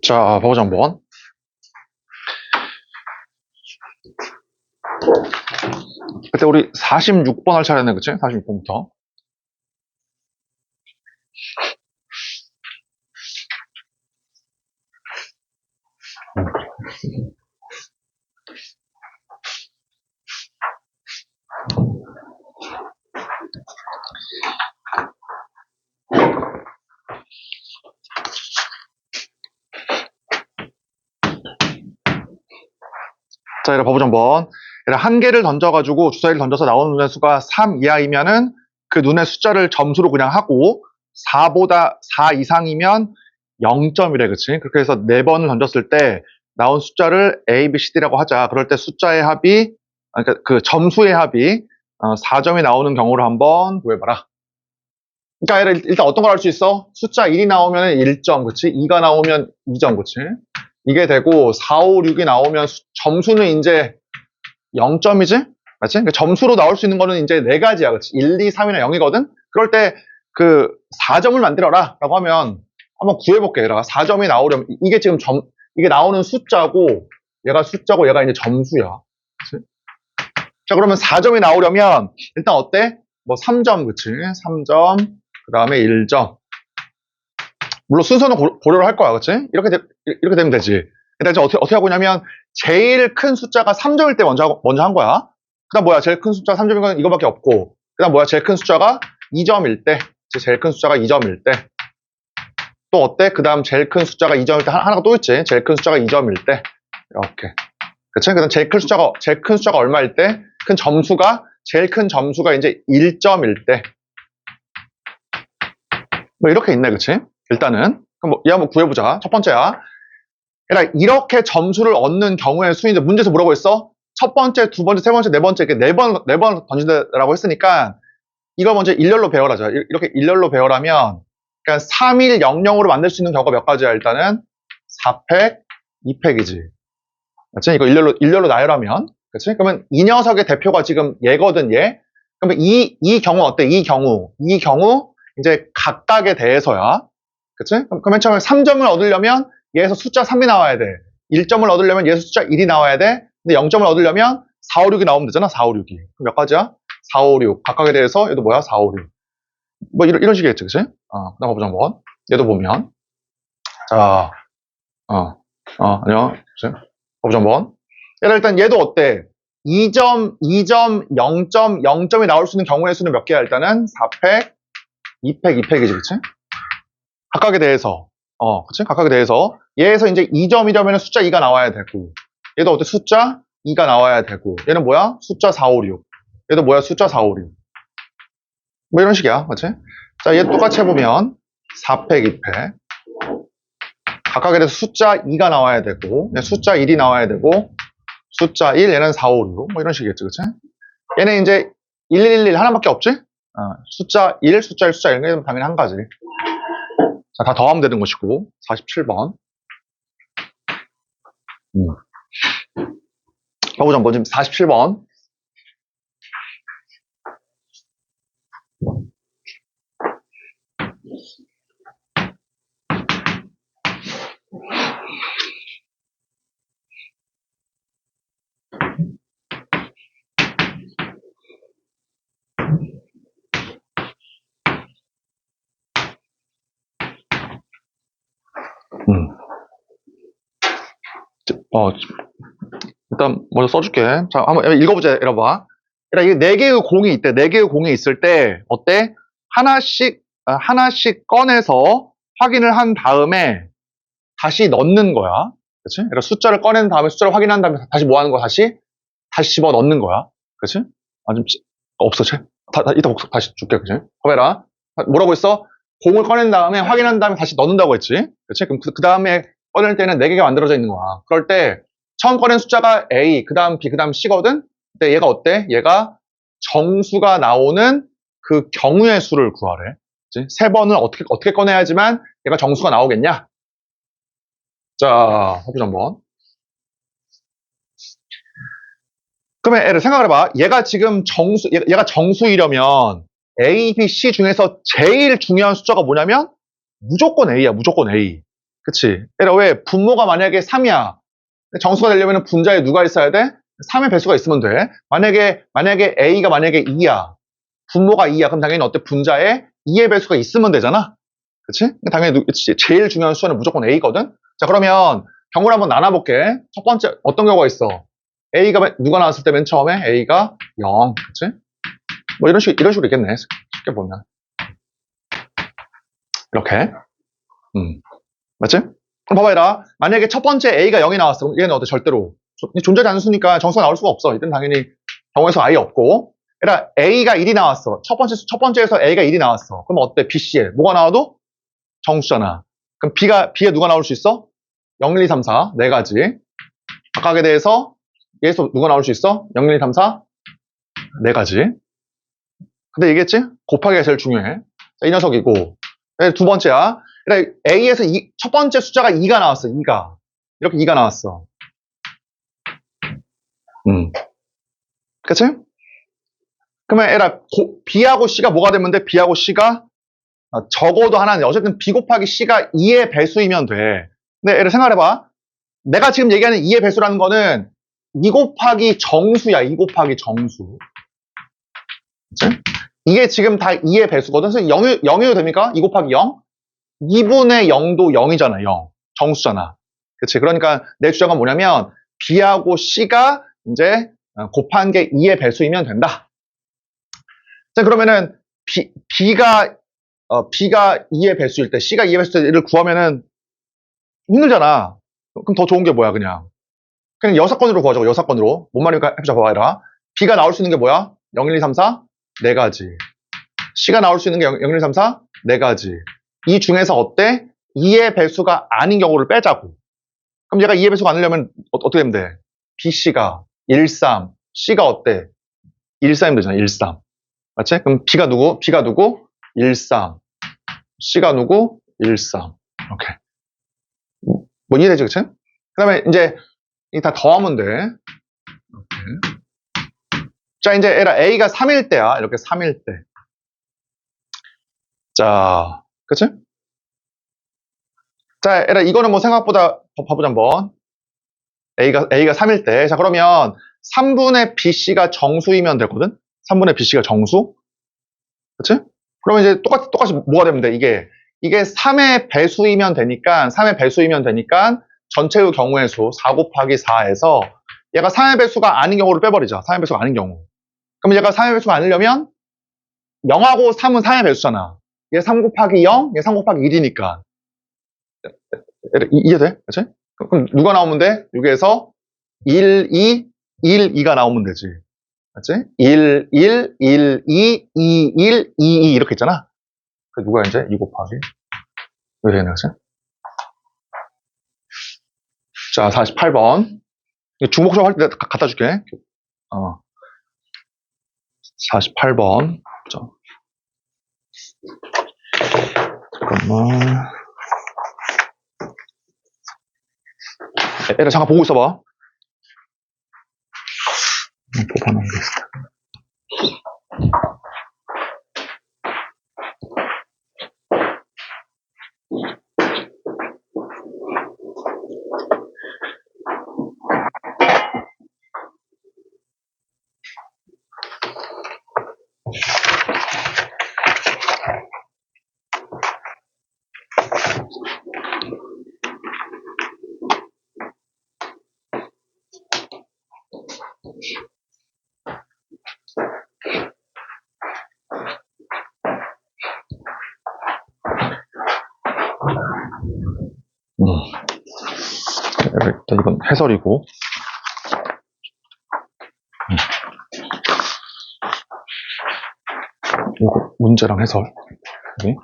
자, 봐보자, 한번. 그때 우리 46번 할 차례네, 그치? 46번부터. 자, 이래 봐보자, 한번. 한 개를 던져가지고 주사위를 던져서 나오는 눈의 수가 3 이하이면은 그 눈의 숫자를 점수로 그냥 하고 4보다 4 이상이면 0점이래, 그치? 그렇게 해서 4번을 던졌을 때 나온 숫자를 A, B, C, D라고 하자. 그럴 때 숫자의 합이, 그러니까 그 점수의 합이 4점이 나오는 경우를 한번 구해봐라. 그러니까 일단 어떤 걸 할 수 있어? 숫자 1이 나오면 1점, 그치? 2가 나오면 2점, 그치? 이게 되고 4, 5, 6이 나오면 점수는 이제 0점이지? 맞지? 그러니까 점수로 나올 수 있는 거는 이제 4가지야. 그치? 1, 2, 3이나 0이거든? 그럴 때 그 4점을 만들어라 라고 하면 한번 구해볼게. 얘들아. 4점이 나오려면 이게 지금 이게 나오는 숫자고 얘가 숫자고 얘가 이제 점수야. 그치? 자, 그러면 4점이 나오려면 일단 어때? 뭐 3점, 그치? 3점, 그 다음에 1점. 물론 순서는 고려를 할 거야, 그치? 이렇게 되면 되지. 일단 이제 어떻게 하고 있냐면 제일 큰 숫자가 3점일 때 먼저 한 거야. 그 다음 뭐야? 제일 큰 숫자가 3점인 건 이거밖에 없고. 그 다음 뭐야? 제일 큰 숫자가 2점일 때. 제일 큰 숫자가 2점일 때. 또 어때? 그 다음 제일 큰 숫자가 2점일 때 하나가 또 있지. 제일 큰 숫자가 2점일 때. 이렇게. 그치? 그 다음 제일 큰 숫자가 얼마일 때? 제일 큰 점수가 이제 1점일 때. 뭐 이렇게 있네, 그치? 일단은. 그럼 뭐, 얘 한번 구해보자. 첫 번째야. 그러니까 이렇게 점수를 얻는 경우의 수인데 문제에서 뭐라고 했어? 첫 번째, 두 번째, 세 번째, 네 번째, 이렇게 네 번 던진다라고 했으니까 이거 먼저 일렬로 배열하자. 이렇게 일렬로 배열하면 그러니까 3100으로 만들 수 있는 경우가 몇 가지야? 일단은 4팩, 2팩이지. 그치? 이거 일렬로 나열하면. 그치? 그러면 이 녀석의 대표가 지금 얘거든, 얘. 그러면 이 경우 어때? 이 경우 이제 각각에 대해서야. 그치? 그럼 맨 처음에 3점을 얻으려면 얘에서 숫자 3이 나와야 돼. 1점을 얻으려면 얘에서 숫자 1이 나와야 돼. 근데 0점을 얻으려면 4, 5, 6이 나오면 되잖아. 4, 5, 6이. 그럼 몇 가지야? 4, 5, 6. 각각에 대해서 얘도 뭐야? 4, 5, 6. 뭐 이런 식이겠지, 그치? 그다음 보자 한번. 얘도 보면. 자, 안녕. 그치? 보자 한번. 일단 얘도 어때? 2점, 0점, 0점이 나올 수 있는 경우의 수는 몇 개야? 일단은 4팩, 2팩, 2팩이지, 그치? 각각에 대해서. 그치? 각각에 대해서. 얘에서 이제 2점이려면 숫자 2가 나와야 되고. 얘도 어때? 숫자 2가 나와야 되고. 얘는 뭐야? 숫자 4, 5, 6. 얘도 뭐야? 숫자 4, 5, 6. 뭐 이런 식이야. 그치? 자, 얘 똑같이 해보면 4팩, 2팩. 각각에 대해서 숫자 2가 나와야 되고, 숫자 1이 나와야 되고, 숫자 1, 얘는 4, 5, 6. 뭐 이런 식이겠지, 그치? 얘는 이제 1, 1, 1 하나밖에 없지? 숫자 1, 숫자 1, 숫자 1. 이건 당연히 한 가지. 자, 다 더하면 되는 것이고, 47번. 가보자, 한번 지금 47번. 일단 먼저 써줄게. 자, 한번 읽어보자. 읽어봐. 이게 4개의 공이 있대. 4개의 공이 있을 때 어때? 하나씩 꺼내서 확인을 한 다음에 다시 넣는 거야. 그치? 그러니까 숫자를 꺼낸 다음에 숫자를 확인한 다음에 다시 뭐 하는 거야? 다시 집어 넣는 거야. 그치? 좀 없어, 쟤? 이따 다시 줄게, 그치? 봐봐라. 뭐라고 했어? 공을 꺼낸 다음에 확인한 다음에 다시 넣는다고 했지? 그치? 그럼 그 다음에 꺼낼 때는 4개가 만들어져 있는 거야. 그럴 때 처음 꺼낸 숫자가 A, 그 다음 B, 그 다음 C거든? 근데 얘가 어때? 얘가 정수가 나오는 그 경우의 수를 구하래. 그치? 3번을 어떻게 꺼내야지만 얘가 정수가 나오겠냐? 자, 해보자 한번. 그러면 애를 생각을 해봐. 얘가 지금 얘가 정수이려면 A, B, C 중에서 제일 중요한 숫자가 뭐냐면 무조건 A야, 무조건 A. 그치? 얘들아, 왜? 분모가 만약에 3이야. 정수가 되려면 분자에 누가 있어야 돼? 3의 배수가 있으면 돼. 만약에 A가 만약에 2야. 분모가 2야. 그럼 당연히 어때? 분자에 2의 배수가 있으면 되잖아? 그치? 당연히 제일 중요한 수는 무조건 A거든? 자, 그러면 경우를 한번 나눠볼게. 첫 번째, 어떤 경우가 있어? A가, 누가 나왔을 때 맨 처음에? A가 0. 그치? 뭐 이런 식으로 있겠네. 쉽게 보면. 이렇게. 맞지? 그럼 봐봐, 얘라. 만약에 첫 번째 A가 0이 나왔어. 그럼 얘는 어때? 절대로. 존재하지 않는 수니까 정수가 나올 수가 없어. 이때는 당연히 경우에서 아예 없고. 얘라, A가 1이 나왔어. 첫 번째에서 A가 1이 나왔어. 그럼 어때? BC에. 뭐가 나와도 정수잖아. 그럼 B에 누가 나올 수 있어? 0, 1, 2, 3, 4. 네 가지. 각각에 대해서 얘에서 누가 나올 수 있어? 0, 1, 2, 3, 4. 네 가지. 근데 얘기했지? 곱하기가 제일 중요해. 자, 이 녀석이고. 두 번째야. 그래, A에서 첫 번째 숫자가 2가 나왔어. 2가. 이렇게 2가 나왔어. 그치? 그러면 에라 B하고 C가 뭐가 되면 돼? B하고 C가 적어도 하나는 어쨌든 B 곱하기 C가 2의 배수이면 돼. 근데 에라 생각해봐. 내가 지금 얘기하는 2의 배수라는 거는 2 곱하기 정수야. 2 곱하기 정수. 그치? 이게 지금 다 2의 배수거든. 그래서 0이도 됩니까? 2 곱하기 0? 2분의 0도 0이잖아. 0. 정수잖아. 그치? 그러니까 내 주장은 뭐냐면 B하고 C가 이제 곱한 게 2의 배수이면 된다. 자, 그러면은 B가 2의 배수일 때, C가 2의 배수일 때를 구하면은 힘들잖아. 그럼 더 좋은 게 뭐야, 그냥. 그냥 여사건으로 구하자고, 여사건으로. 뭔 말인가 해보자, 봐봐라. B가 나올 수 있는 게 뭐야? 0, 1, 2, 3, 4? 네 가지. C가 나올 수 있는 게 0, 1, 2, 3, 4? 네 가지. 이 중에서 어때? 2의 배수가 아닌 경우를 빼자고. 그럼 얘가 2의 배수가 아니려면 어떻게 되면 돼? BC가 1, 3. C가 어때? 1, 3이면 되잖아, 1, 3. 맞지? 그럼 B가 누구? 1, 3. C가 누구? 1, 3. 이렇게. 뭐 이해되지, 그치? 그 다음에 이제 이 다 더하면 돼. 이렇게. 자, 이제 A가 3일 때야. 이렇게 3일 때. 자, 그치? 자, 이거는 뭐 생각보다 봐보자 한번. A가 3일 때. 자, 그러면 3분의 BC가 정수이면 되거든? 3분의 BC가 정수? 그치? 그러면 이제 똑같이 뭐가 되면 돼? 이게 3의 배수이면 되니까, 전체의 경우의 수, 4 곱하기 4에서 얘가 3의 배수가 아닌 경우를 빼버리자. 3의 배수가 아닌 경우. 그럼 얘가 3의 배수가 아니려면 0하고 3은 3의 배수잖아. 얘 3 곱하기 0, 얘 3 곱하기 1이니까. 이해돼? 그치? 그럼 누가 나오면 돼? 여기에서 1, 2가 나오면 되지. 맞지? 1, 2, 2, 2 이렇게 있잖아. 그 누가 이제 2 곱하기 왜 되는 거지? 자, 48번. 중복적 할 때 갖다 줄게. 48번. 잠깐만. 얘들아, 잠깐 보고 있어봐. 뽑아놓은 게 있어. 일단 이건 해설이고. 이거 문제랑 해설. 네?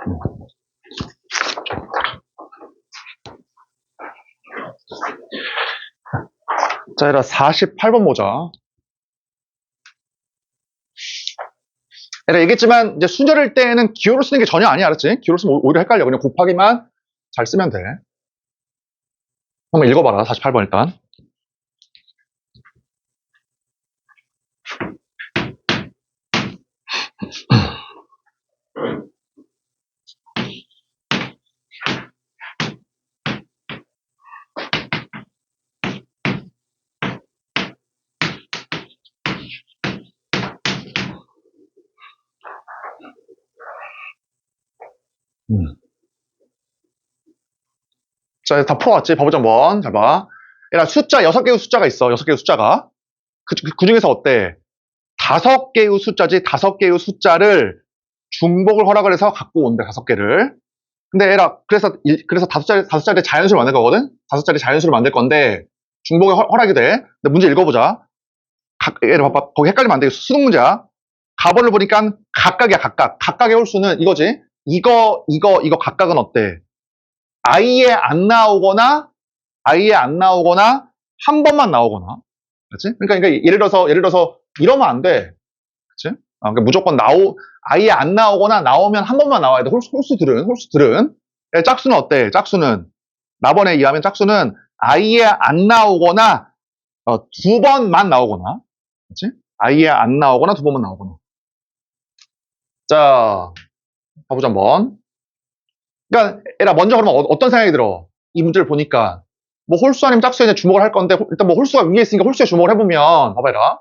자, 얘들아 48번 보자. 얘들아 얘기했지만 이제 순절일 때는 기호를 쓰는 게 전혀 아니야, 알았지? 기호를 쓰면 오히려 헷갈려. 그냥 곱하기만 잘 쓰면 돼. 한번 읽어봐라, 48번 일단. 자, 다 풀어왔지? 봐보자, 한번. 잘 봐. 얘들아, 숫자 6개의 숫자가 있어. 6개의 숫자가. 그 중에서 어때? 5개의 숫자지. 5개의 숫자를 중복을 허락을 해서 갖고 온대, 5개를. 근데 얘들아, 그래서 5자리 자연수를 만들 거거든? 5자리 자연수를 만들 건데, 중복이 허락이 돼. 근데 문제 읽어보자. 얘들아, 봐봐. 거기 헷갈리면 안 돼. 수능 문제야. 가벌을 보니까 각각이야, 각각. 각각의 홀수는 이거지. 이거 각각은 어때? 아예 안 나오거나 한 번만 나오거나. 그렇지? 그러니까 예를 들어서 이러면 안 돼. 그렇지? 그러니까 무조건 아예 안 나오거나 나오면 한 번만 나와야 돼. 홀수들은. 짝수는 어때? 짝수는 나번에 의하면 짝수는 아예 안 나오거나 2번만 나오거나. 그렇지? 아예 안 나오거나 2번만 나오거나. 자, 가보자 한번. 그러니까 얘라 먼저 그러면 어떤 생각이 들어? 이 문제를 보니까 뭐 홀수 아니면 짝수에 주목을 할 건데 일단 뭐 홀수가 위에 있으니까 홀수에 주목을 해보면 봐봐라.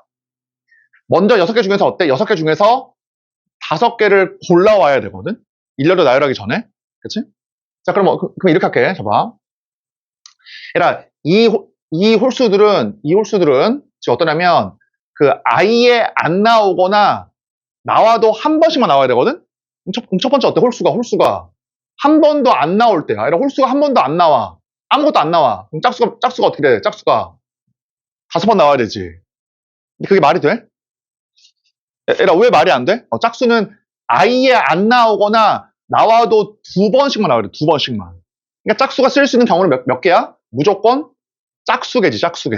먼저 6개 중에서 어때? 6개 중에서 5개를 골라와야 되거든? 일렬로 나열하기 전에. 그치? 자, 그럼 이렇게 할게. 봐봐. 얘라, 이 홀수들은 지금 어떠냐면 아예 안 나오거나 나와도 한 번씩만 나와야 되거든? 첫 번째 어때? 홀수가 한 번도 안 나올 때야. 이런 홀수가 한 번도 안 나와. 아무것도 안 나와. 그럼 짝수가 어떻게 돼? 짝수가 5번 나와야 되지. 근데 그게 말이 돼? 얘라, 왜 말이 안 돼? 짝수는 아예 안 나오거나 나와도 2번씩만 나와야 돼. 2번씩만. 그러니까 짝수가 쓸 수 있는 경우는 몇 개야? 무조건 짝수개지, 짝수개.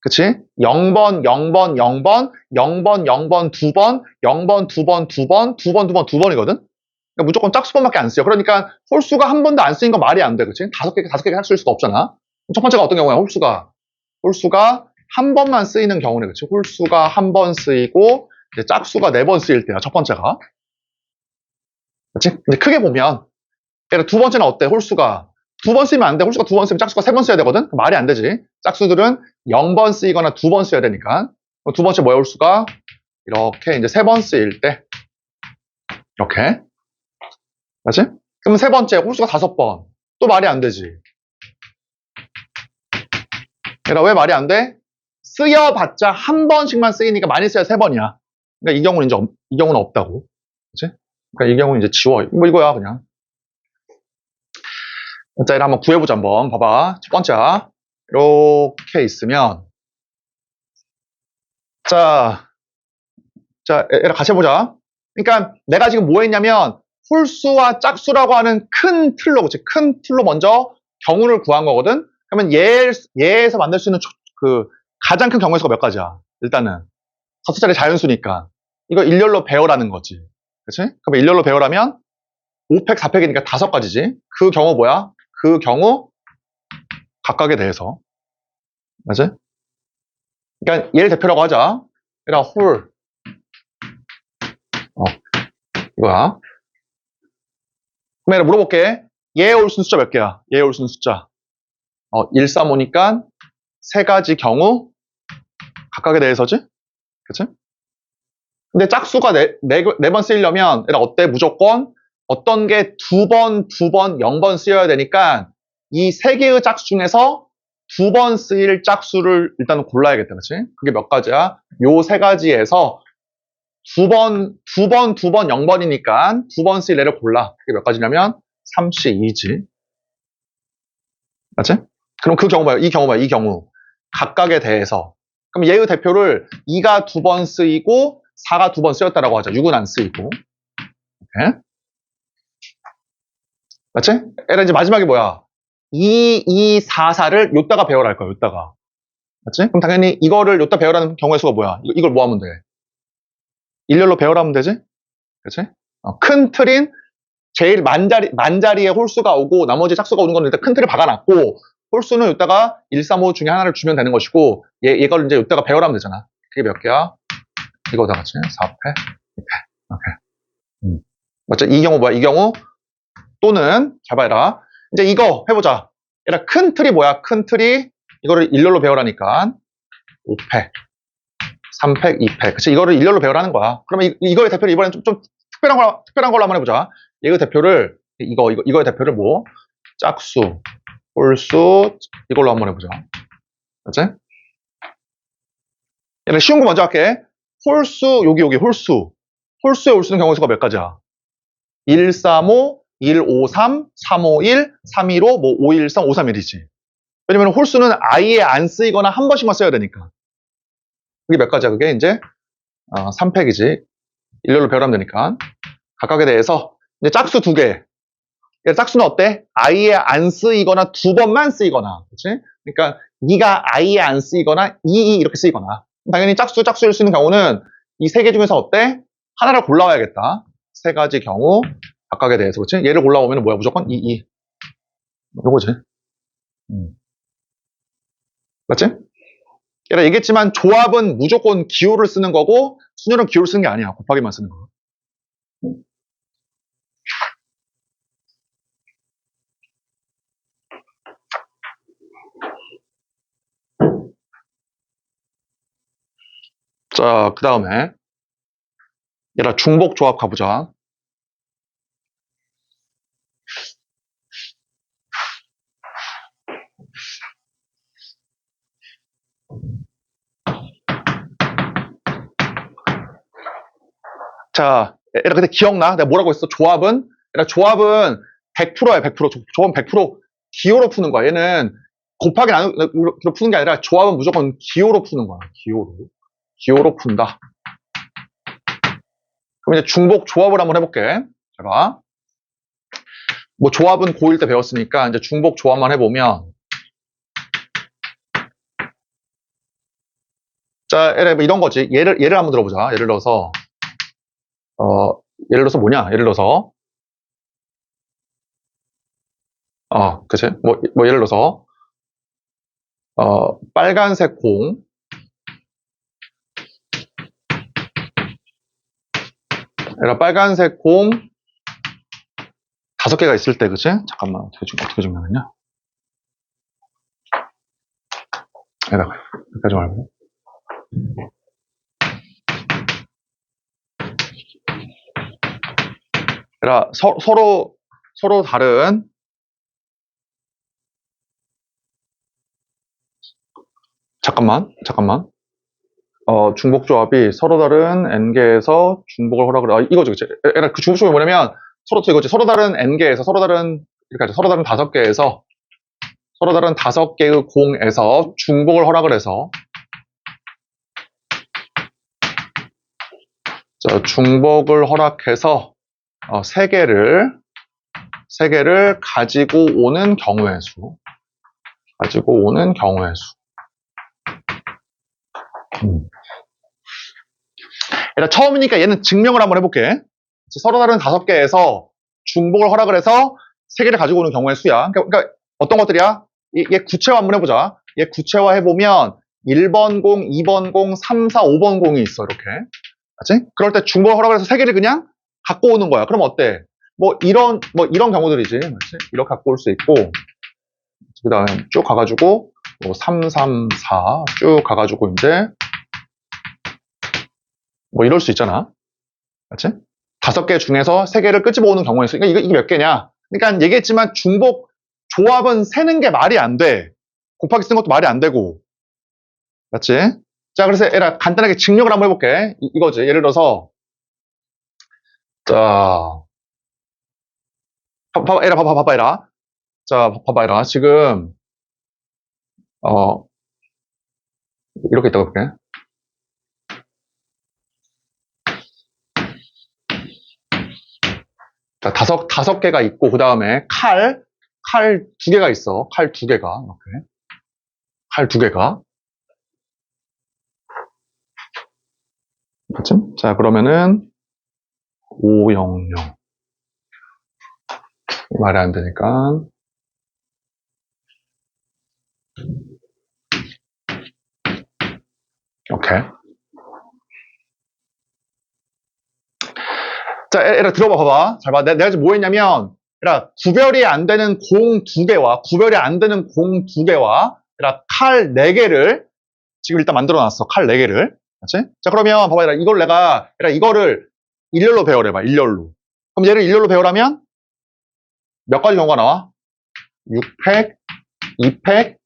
그치? 0번, 0번, 0번, 0번, 0번, 2번, 0번, 2번, 2번, 2번, 2번, 2번이거든? 그러니까 무조건 짝수번밖에 안 쓰여. 그러니까 홀수가 한 번도 안 쓰인 건 말이 안 돼. 그치? 5개 쓸 수가 없잖아. 첫 번째가 어떤 경우야? 홀수가 한 번만 쓰이는 경우네. 그치? 홀수가 한 번 쓰이고, 이제 짝수가 4번 쓰일 때야. 첫 번째가. 그치? 근데 크게 보면, 얘가 두 번째는 어때? 홀수가 2번 쓰면 안 돼. 홀수가 2번 쓰면 짝수가 3번 써야 되거든? 말이 안 되지. 짝수들은 0번 쓰이거나 2번 써야 되니까. 두 번째 뭐야, 홀수가? 이렇게 이제 3번 쓰일 때. 이렇게. 맞지? 그럼 세 번째, 홀수가 5번. 또 말이 안 되지. 그러니까 왜 말이 안 돼? 쓰여봤자 한 번씩만 쓰이니까 많이 써야 3번이야. 그러니까 이 경우는 없다고. 그치? 그러니까 이 경우는 이제 지워. 뭐 이거야, 그냥. 자, 이를 한번 구해보자, 한번. 봐봐. 첫 번째야. 이렇게 있으면. 자, 얘를 같이 해보자. 그러니까 내가 지금 뭐 했냐면, 홀수와 짝수라고 하는 큰 틀로, 그치? 큰 틀로 먼저 경우를 구한 거거든? 그러면 얘에서 만들 수 있는 가장 큰 경우의 수가 몇 가지야? 일단은. 5자리 자연수니까. 이거 일렬로 배열하는 거지. 그치? 그럼 일렬로 배열하면 5팩, 4팩이니까 5가지지. 그 경우 뭐야? 그 경우 각각에 대해서. 맞지? 그러니까 얘를 대표라고 하자. 얘가 홀. 이거야. 그럼 얘를 물어볼게. 얘의 홀수는 숫자 몇 개야? 얘의 홀수는 숫자. 1, 3, 5니까 3가지 경우 각각에 대해서지? 그치? 근데 짝수가 4번 쓰이려면 얘가 어때? 무조건 어떤 게 2번, 0번 쓰여야 되니까 이 3개의 짝수 중에서 2번 쓰일 짝수를 일단은 골라야겠다. 그치? 그게 몇 가지야? 요 3가지에서 2번, 0번이니까 2번 쓰일 애를 골라. 그게 몇 가지냐면 32지. 맞지? 그럼 그 경우 봐요. 이 경우. 각각에 대해서. 그럼 얘의 대표를 2가 2번 쓰이고 4가 2번 쓰였다라고 하자. 6은 안 쓰이고. 오케이? 맞지? 얘는 이제 마지막에 뭐야? 2, 4, 4를 요따가 배열할 거야. 요따가. 맞지? 그럼 당연히 이거를 요따 배열하는 경우의 수가 뭐야? 이걸 뭐 하면 돼? 일렬로 배열하면 되지? 그치? 큰 틀인 제일 만자리에 홀수가 오고 나머지 짝수가 오는 건 일단 큰 틀을 박아놨고 홀수는 요따가 1, 3, 5 중에 하나를 주면 되는 것이고 얘걸 이제 요따가 배열하면 되잖아. 그게 몇 개야? 이거다 같이 4패, 2패. 오케이. 맞죠? 이 경우 뭐야? 이 경우 또는 잘 봐라. 이제 이거 해보자. 얘라 큰 틀이 뭐야? 큰 틀이 이거를 일렬로 배열하니까 5패, 3패, 2패. 그치? 이거를 일렬로 배열하는 거야. 그러면 이거의 대표를 이번엔 좀 특별한 걸로 한번 해보자. 얘의 대표를 이거의 대표를 뭐? 짝수, 홀수, 이걸로 한번 해보자. 맞지? 얘는 쉬운 거 먼저 할게. 홀수, 여기 홀수. 홀수의 홀수는 경우의 수가 몇 가지야? 135, 153, 351, 315, 뭐 513, 531이지. 왜냐면 홀수는 아예 안 쓰이거나 한 번씩만 써야 되니까. 그게 몇 가지야? 그게 이제 3팩이지. 일렬로 배열하면 되니까. 각각에 대해서 이제 짝수 두 개. 짝수는 어때? 아예 안 쓰이거나 두 번만 쓰이거나. 그렇지? 그러니까 2가 아예 안 쓰이거나 2 이렇게 쓰이거나. 당연히 짝수일 수 있는 경우는 이 세 개 중에서 어때? 하나를 골라와야겠다. 세 가지 경우 각각에 대해서. 그렇지? 얘를 골라오면 뭐야? 무조건 2. 요거지. 맞지? 얘가 얘기했지만 조합은 무조건 기호를 쓰는 거고 순열은 기호를 쓰는 게 아니야. 곱하기만 쓰는 거. 자, 그 다음에 얘라 중복 조합 가보자. 자, 얘라 근데 기억나? 내가 뭐라고 했어? 조합은 100%야, 100%. 조합은 100% 기호로 푸는 거야. 얘는 곱하기 나누기로 푸는 게 아니라 조합은 무조건 기호로 푸는 거야. 기호로 푼다. 그럼 이제 중복 조합을 한번 해볼게. 제가 뭐 조합은 고1 때 배웠으니까 이제 중복 조합만 해보면 자, 뭐 이런 거지. 예를 한번 들어보자. 예를 들어서 뭐냐? 예를 들어서 그치? 뭐 예를 들어서 빨간색 공 얘가 빨간색 공 5개가 있을 때, 그치? 잠깐만, 어떻게 증명했냐? 여기까지 말고. 얘가 서로 다른, 잠깐만. 중복 조합이 서로 다른 n개에서 중복을 허락을, 이거죠, 그치? 얘가 그 중복 조합이 뭐냐면, 서로 다른 n개에서, 서로 다른 5개에서, 서로 다른 5개의 공에서 중복을 허락을 해서, 자, 중복을 허락해서, 3개를 가지고 오는 경우의 수. 일단 처음이니까 얘는 증명을 한번 해볼게. 서로 다른 5개에서 중복을 허락을 해서 3개를 가지고 오는 경우의 수야. 그러니까 어떤 것들이야? 얘 구체화 한번 해보자. 얘 구체화 해보면 1번 공, 2번 공, 3, 4, 5번 공이 있어. 이렇게. 맞지? 그럴 때 중복을 허락을 해서 3개를 그냥 갖고 오는 거야. 그럼 어때? 이런 경우들이지. 맞지? 이렇게 갖고 올 수 있고, 그 다음에 쭉 가가지고, 3, 3, 4 쭉 가가지고 이제, 이럴 수 있잖아. 맞지? 5개 중에서 3개를 끄집어 오는 경우에 있어. 그러니까 이게 몇 개냐? 그러니까 얘기했지만 중복 조합은 세는 게 말이 안 돼. 곱하기 쓰는 것도 말이 안 되고. 맞지? 자, 그래서 얘라 간단하게 증명을 한번 해볼게. 이거지. 예를 들어서, 자, 봐봐, 얘라. 자, 봐봐, 얘라. 지금, 이렇게 있다고 볼게. 자, 5개가 있고, 그 다음에 칼 2개가 있어. 칼 2개가. 이렇게. 칼 2개가. 맞지? 자, 그러면은, 500. 말이 안 되니까. 오케이. 자, 얘들아 들어봐 봐봐. 잘 봐. 내가 지금 뭐 했냐면 구별이 안 되는 공 2개와 칼 4개를 지금 일단 만들어 놨어. 칼 4개를. 맞지? 자, 그러면 봐봐. 이거를 일렬로 배열해 봐. 일렬로. 그럼 얘를 일렬로 배열하면 몇 가지 경우가 나와? 6팩, 2팩,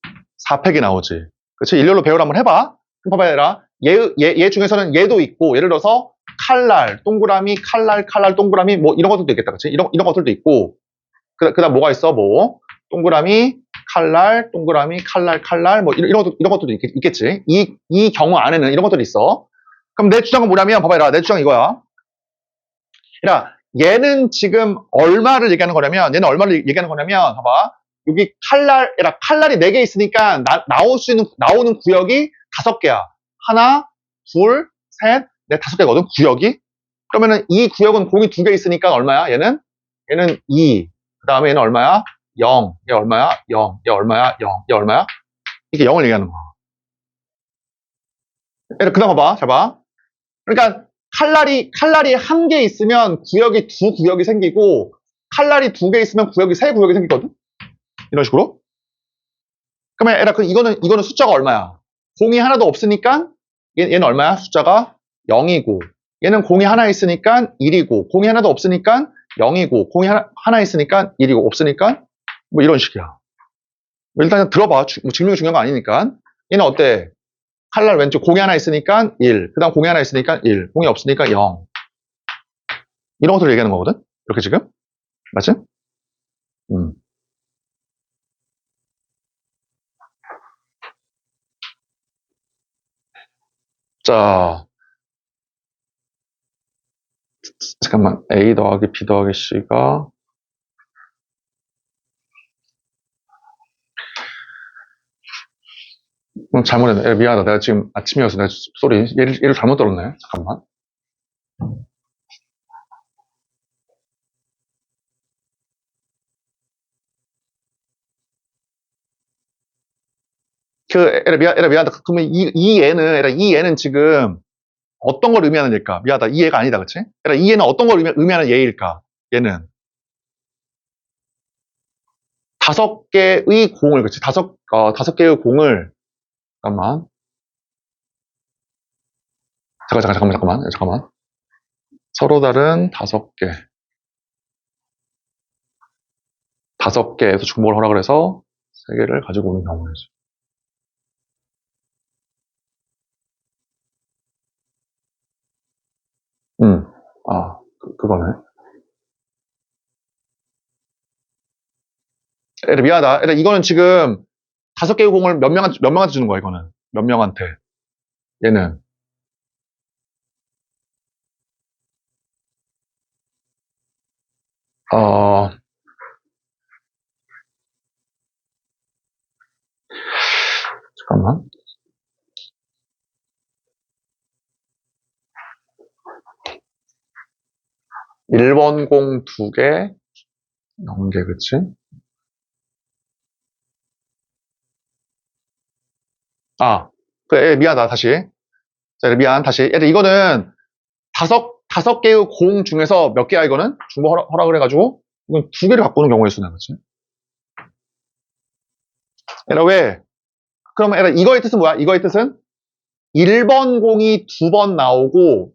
4팩이 나오지. 그치? 일렬로 배열 한번 해봐. 봐봐, 얘들아. 얘 중에서는 얘도 있고, 예를 들어서 칼날, 동그라미, 칼날, 동그라미, 뭐 이런 것들도 있겠다. 그치? 이런 것들도 있고, 그 다음 뭐가 있어? 뭐, 동그라미, 칼날, 동그라미, 칼날, 뭐 이런 것들도 있겠지. 이 경우 안에는 이런 것들이 있어. 그럼 내 주장은 뭐냐면, 봐봐, 얘들아. 내 주장 이거야. 얘들아, 얘는 지금 얼마를 얘기하는 거냐면, 봐봐. 여기 칼날이 4개 있으니까 나오는 구역이 5개야. 하나, 둘, 셋, 넷, 5개거든, 구역이. 그러면은 이 구역은 공이 2개 있으니까 얼마야? 얘는 2. 그 다음에 얘는 얼마야? 0. 얘 얼마야? 0. 얘 얼마야? 0. 얘 얼마야? 이게 0을 얘기하는 거야. 그 다음 봐봐. 잘 봐. 그러니까 칼날이 1개 있으면 구역이 2구역이 생기고, 칼날이 2개 있으면 구역이 3구역이 생기거든? 이런 식으로. 그러면 이거는 숫자가 얼마야? 공이 하나도 없으니까 얘는 얼마야? 숫자가 0이고, 얘는 공이 하나 있으니까 1이고, 공이 하나도 없으니까 0이고, 공이 하나 있으니까 1이고, 없으니까 뭐 이런 식이야. 일단 들어봐. 증명이 중요한 거 아니니까. 얘는 어때? 칼날 왼쪽 공이 하나 있으니까 1, 그 다음 공이 하나 있으니까 1, 공이 없으니까 0. 이런 것들을 얘기하는 거거든? 이렇게 지금? 맞지? 자, 잠깐만. A 더하기 B 더하기 C가 잘못했네. 미안하다. 내가 지금 아침이어서 내가 쏘리. 얘를 잘못 들었네. 잠깐만. 미안하다. 그러면 이 얘는 지금 어떤 걸 의미하는 얘일까? 미안하다. 이 얘가 아니다. 그치? 이 얘는 어떤 걸 의미하는 얘일까? 얘는 5개의 공을, 그치? 5개의 공을, 잠깐만. 잠깐만. 서로 다른 5개. 5개에서 중복을 허락을 해서 3개를 가지고 오는 경우이지. 그거네. 미안하다. 이거는 지금 5개의 공을 몇 명한테 주는 거야, 이거는. 몇 명한테. 얘는. 잠깐만. 1번 공 2개, 0개, 그치? 미안하다, 다시. 자, 미안, 다시. 이거는 5개의 공 중에서 몇 개야, 이거는? 중복 허락을 해가지고, 이건 2개를 갖고 오는 경우일 수는, 그치? 왜? 그러면 이거의 뜻은 뭐야? 이거의 뜻은 1번 공이 2번 나오고,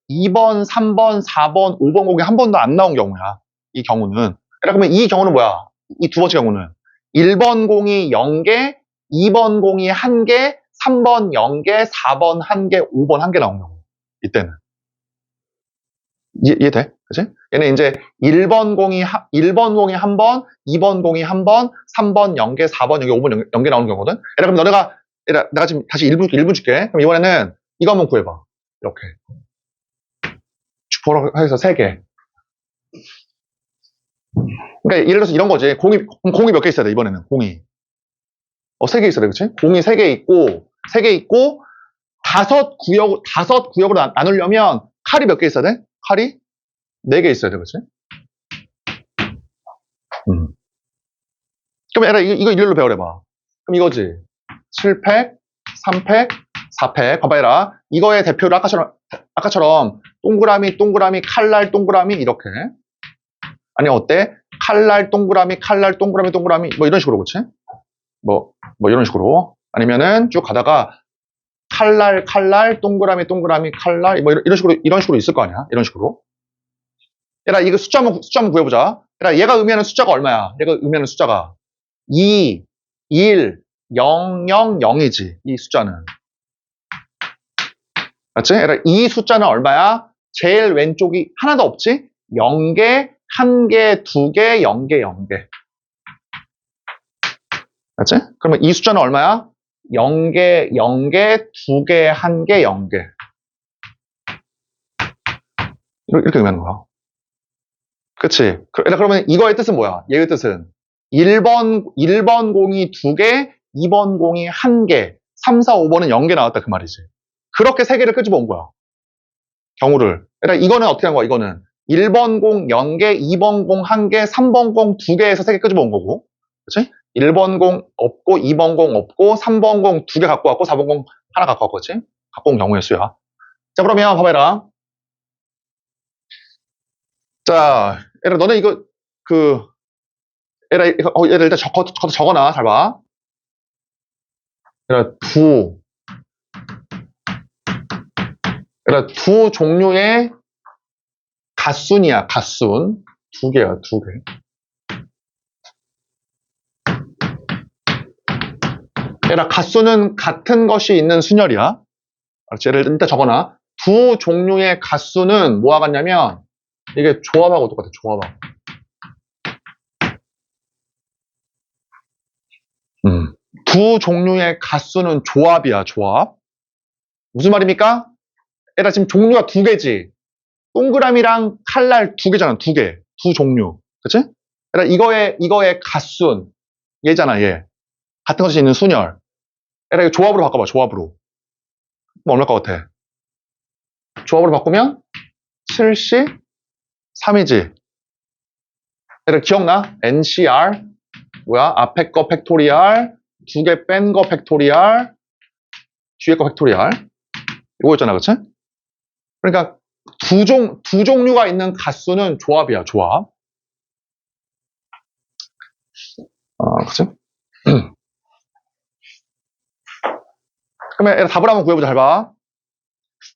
2번, 3번, 4번, 5번 공이 한 번도 안 나온 경우야. 이 경우는. 그러면 이 경우는 뭐야? 이 두 번째 경우는 1번 공이 0개, 2번 공이 1개, 3번 0개, 4번 1개, 5번 1개 나온 경우. 이때는. 이해돼? 그치? 얘는 이제 1번 공이 1번, 2번 공이 1번, 3번 0개, 4번 0개, 5번 0개 나오는 경우거든? 그럼 너네가 내가 지금 다시 1분 줄게. 그럼 이번에는 이거 한번 구해봐. 이렇게. 주포로 해서 3개. 그러니까 예를 들어서 이런 거지. 공이 몇 개 있어야 돼, 이번에는. 공이. 3개 있어야 돼, 그치? 공이 3개 있고, 5구역으로 나누려면 칼이 몇 개 있어야 돼? 칼이 4개 있어야 돼, 그치? 그럼 이거 일렬로 배열해봐. 그럼 이거지. 7팩, 3팩, 4팩. 봐봐, 얘라. 이거의 대표를 아까처럼 동그라미, 칼날, 동그라미, 이렇게. 아니, 어때? 칼날, 동그라미, 뭐 이런 식으로, 그치? 뭐 이런 식으로. 아니면은 쭉 가다가 칼날, 동그라미, 칼날, 뭐 이런 식으로 있을 거 아니야? 이런 식으로. 얘라, 이거 숫자 한번 구해보자. 얘라, 얘가 의미하는 숫자가 얼마야? 얘가 의미하는 숫자가 2, 1, 0, 0, 0이지. 이 숫자는. 맞지? 얘라, 이 숫자는 얼마야? 제일 왼쪽이 하나도 없지? 0개, 1개, 2개, 0개, 0개. 맞지? 그러면 이 숫자는 얼마야? 0개, 0개, 2개, 1개, 0개. 이렇게 의미하는 거야. 그치? 그러면 이거의 뜻은 뭐야? 얘의 뜻은 1번 공이 2개, 2번 공이 1개, 3, 4, 5번은 0개 나왔다 그 말이지. 그렇게 3개를 끄집어 온 거야. 경우를. 그러니까 이거는 어떻게 한 거야? 이거는 1번 공 0개, 2번 공 1개, 3번 공 2개에서 3개 끄집어 온 거고. 그치? 1번 공 없고, 2번 공 없고, 3번 공 2개 갖고 왔고, 4번 공 하나 갖고 왔겠지? 갖고 온 경우의 수야. 자, 그러면 봐봐라. 자, 얘들아, 너네 이거, 얘들아, 얘들아, 일단 적어놔. 잘 봐. 얘들아, 두 종류의 갓순이야, 갓순. 2개야, 2개. 얘들아, 갓순은 같은 것이 있는 순열이야. 알았지? 얘를 일단 적어놔. 두 종류의 갓수는 뭐와 같냐면 이게 조합하고 똑같아. 조합하고. 두 종류의 갓수는 조합이야. 조합. 무슨 말입니까? 얘들아 지금 종류가 2개지. 동그라미랑 칼날 2개잖아. 2개. 두 종류. 그치? 얘들아 이거의 갓순 얘잖아. 얘. 같은 것이 있는 순열. 얘들아 이거 조합으로 바꿔봐. 조합으로. 뭐 얼마일 것 같아? 조합으로 바꾸면 73이지. 얘들아 기억나? NCR 뭐야? 앞에 거 팩토리얼, 2개 뺀 거 팩토리얼, 뒤에 거 팩토리얼. 이거였잖아, 그치? 그러니까 두 종류가 있는 갓수는 조합이야, 조합. 그치? 그러면 얘들아 답을 한번 구해보자, 잘 봐.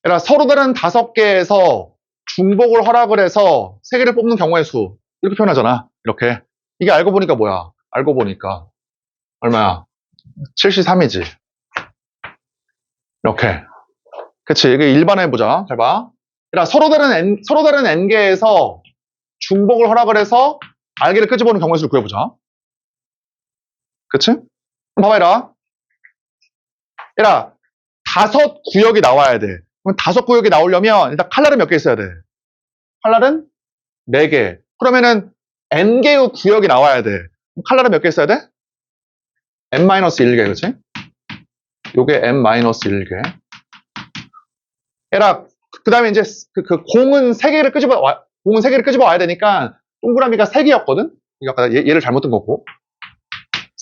얘들아 서로 다른 5개에서 중복을 허락을 해서 3개를 뽑는 경우의 수. 이렇게 표현하잖아, 이렇게. 이게 알고 보니까 뭐야? 알고 보니까 얼마야? 73이지. 이렇게. 그치? 이게 일반화해보자. 잘 봐. 그러니까 서로 다른 n개에서 중복을 허락을 해서 알기를 끄집어오는 경우의 수를 구해보자. 그치? 그럼 봐봐라. 얘라, 5구역이 나와야 돼. 그럼 5구역이 나오려면 일단 칼날은 몇 개 있어야 돼? 칼날은 4개. 그러면은 n개의 구역이 나와야 돼. 그럼 칼날은 몇 개 있어야 돼? n-1개, 그치? 요게 n-1개. 얘라, 그 다음에 이제 공은 3개를 끄집어 와야 되니까 동그라미가 3개였거든? 아까 얘를 잘못 든 거고.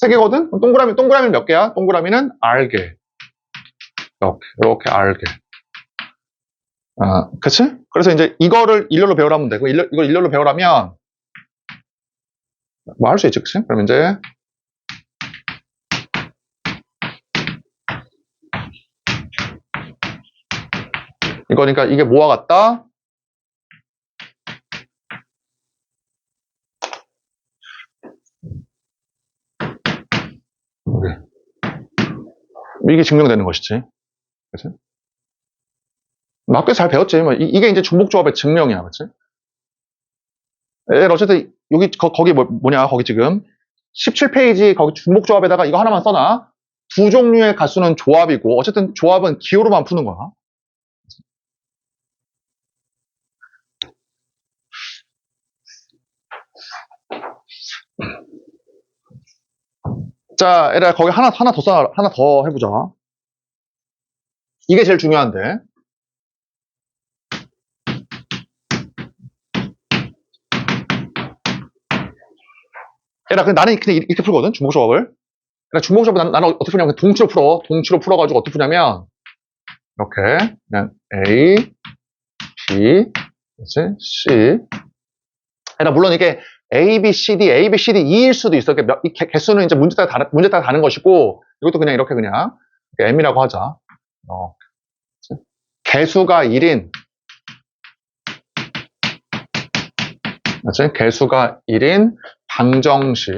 3개거든? 동그라미는 몇 개야? 동그라미는 R개. 이렇게 R개. 그치? 그래서 이제 이거를 일렬로 배우라면 돼. 이걸 일렬로 배우라면 뭐 할 수 있지, 그치? 그럼 이제 이거니까 이게 뭐와 같다? 이게 증명되는 것이지. 그치? 학교에서 잘 배웠지. 뭐 이게 이제 중복조합의 증명이야. 그치? 어쨌든 여기 거기 뭐냐? 거기 지금 17페이지 거기 중복조합에다가 이거 하나만 써놔. 두 종류의 가수는 조합이고 어쨌든 조합은 기호로만 푸는 거야. 자, 얘들아 거기 하나 더 해보자. 이게 제일 중요한데. 얘들아 나는 그냥 이렇게 풀거든. 중복조합을. 얘들아 중복조합을 나는 어떻게 푸냐면 동치로 풀어. 동치로 풀어가지고 어떻게 푸냐면 이렇게 그냥 A, B, 그치? C. 얘들아 물론 이게 A, B, C, D, A, B, C, D, E일 수도 있어. 이 개수는 이제 문제 따라 다른 것이고, 이것도 그냥 이렇게 그냥 M이라고 하자. 개수가 1인 맞지? 개수가 1인 방정식.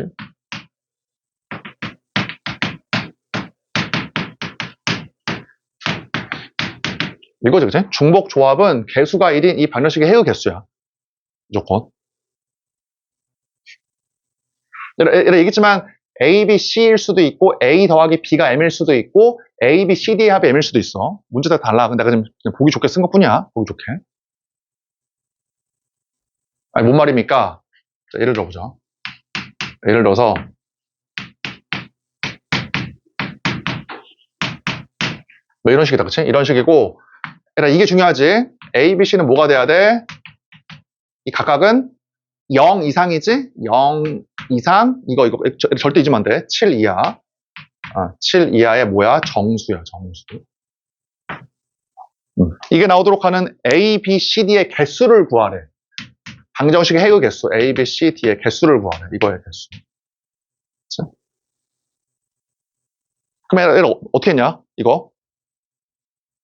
이거지, 그치? 중복 조합은 개수가 1인 이 방정식의 해의 개수야. 무조건. 얘를 얘기했지만 A, B, C일 수도 있고 A 더하기 B가 M일 수도 있고 A, B, C, D의 합이 M일 수도 있어. 문제가 달라. 근데 내가 지금 보기 좋게 쓴 것뿐이야. 보기 좋게. 아니, 뭔 말입니까? 자, 예를 들어보자. 예를 들어서 뭐 이런 식이다, 그치? 이런 식이고 얘들아, 이게 중요하지. A, B, C는 뭐가 돼야 돼? 이 각각은 0 이상이지? 0 이상 이거 절대 잊으면 안 돼. 7 이하. 7 이하의 뭐야? 정수야, 정수. 이게 나오도록 하는 A, B, C, D의 개수를 구하래. 방정식의 해의 개수, A, B, C, D의 개수를 구하래. 이거의 개수. 그치? 그럼 얘를 어떻게 했냐? 이거.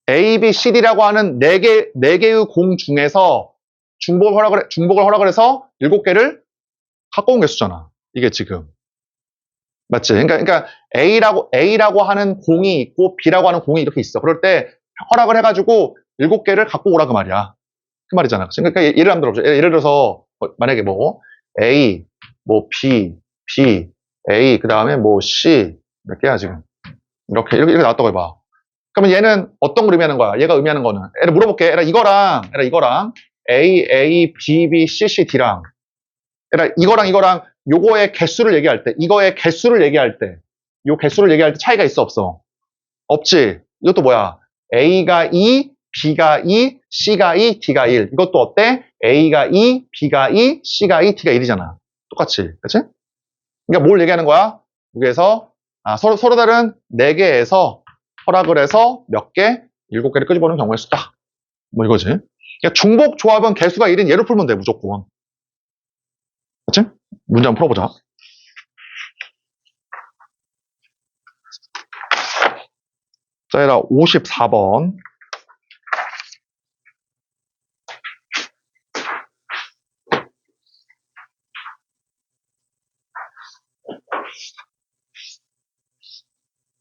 A, B, C, D라고 하는 4개의 공 중에서 중복을 허락을 해서 7개를 갖고 온 개수잖아. 이게 지금. 맞지? 그러니까 A라고 하는 공이 있고 B라고 하는 공이 이렇게 있어. 그럴 때 허락을 해가지고 7개를 갖고 오라 그 말이야. 그 말이잖아. 그러니까 예를 한번 들어보자. 예를 들어서 만약에 뭐 A, 뭐 B, A, 그 다음에 뭐 C 몇 개야 지금? 이렇게 나왔다고 해봐. 그러면 얘는 어떤 걸 의미하는 거야? 얘가 의미하는 거는 얘를 물어볼게. 얘라 이거랑 A, B, C, D랑 얘라 이거랑 요거의 개수를 얘기할 때, 이거의 개수를 얘기할 때, 요 개수를 얘기할 때 차이가 있어 없어? 없지. 이것도 뭐야? A가 2, B가 2, C가 2, D가 1. 이것도 어때? A가 2, B가 2, C가 2, D가 1이잖아. 똑같이. 그치? 그러니까 뭘 얘기하는 거야? 여기에서 서로 다른 4개에서 허락을 해서 몇 개? 7개를 끄집어내는 경우의 수다. 뭐 이거지. 그러니까 중복 조합은 개수가 1인 얘를 풀면 돼, 무조건. 그치? 문제 한번 풀어보자. 자, 얘라 54번.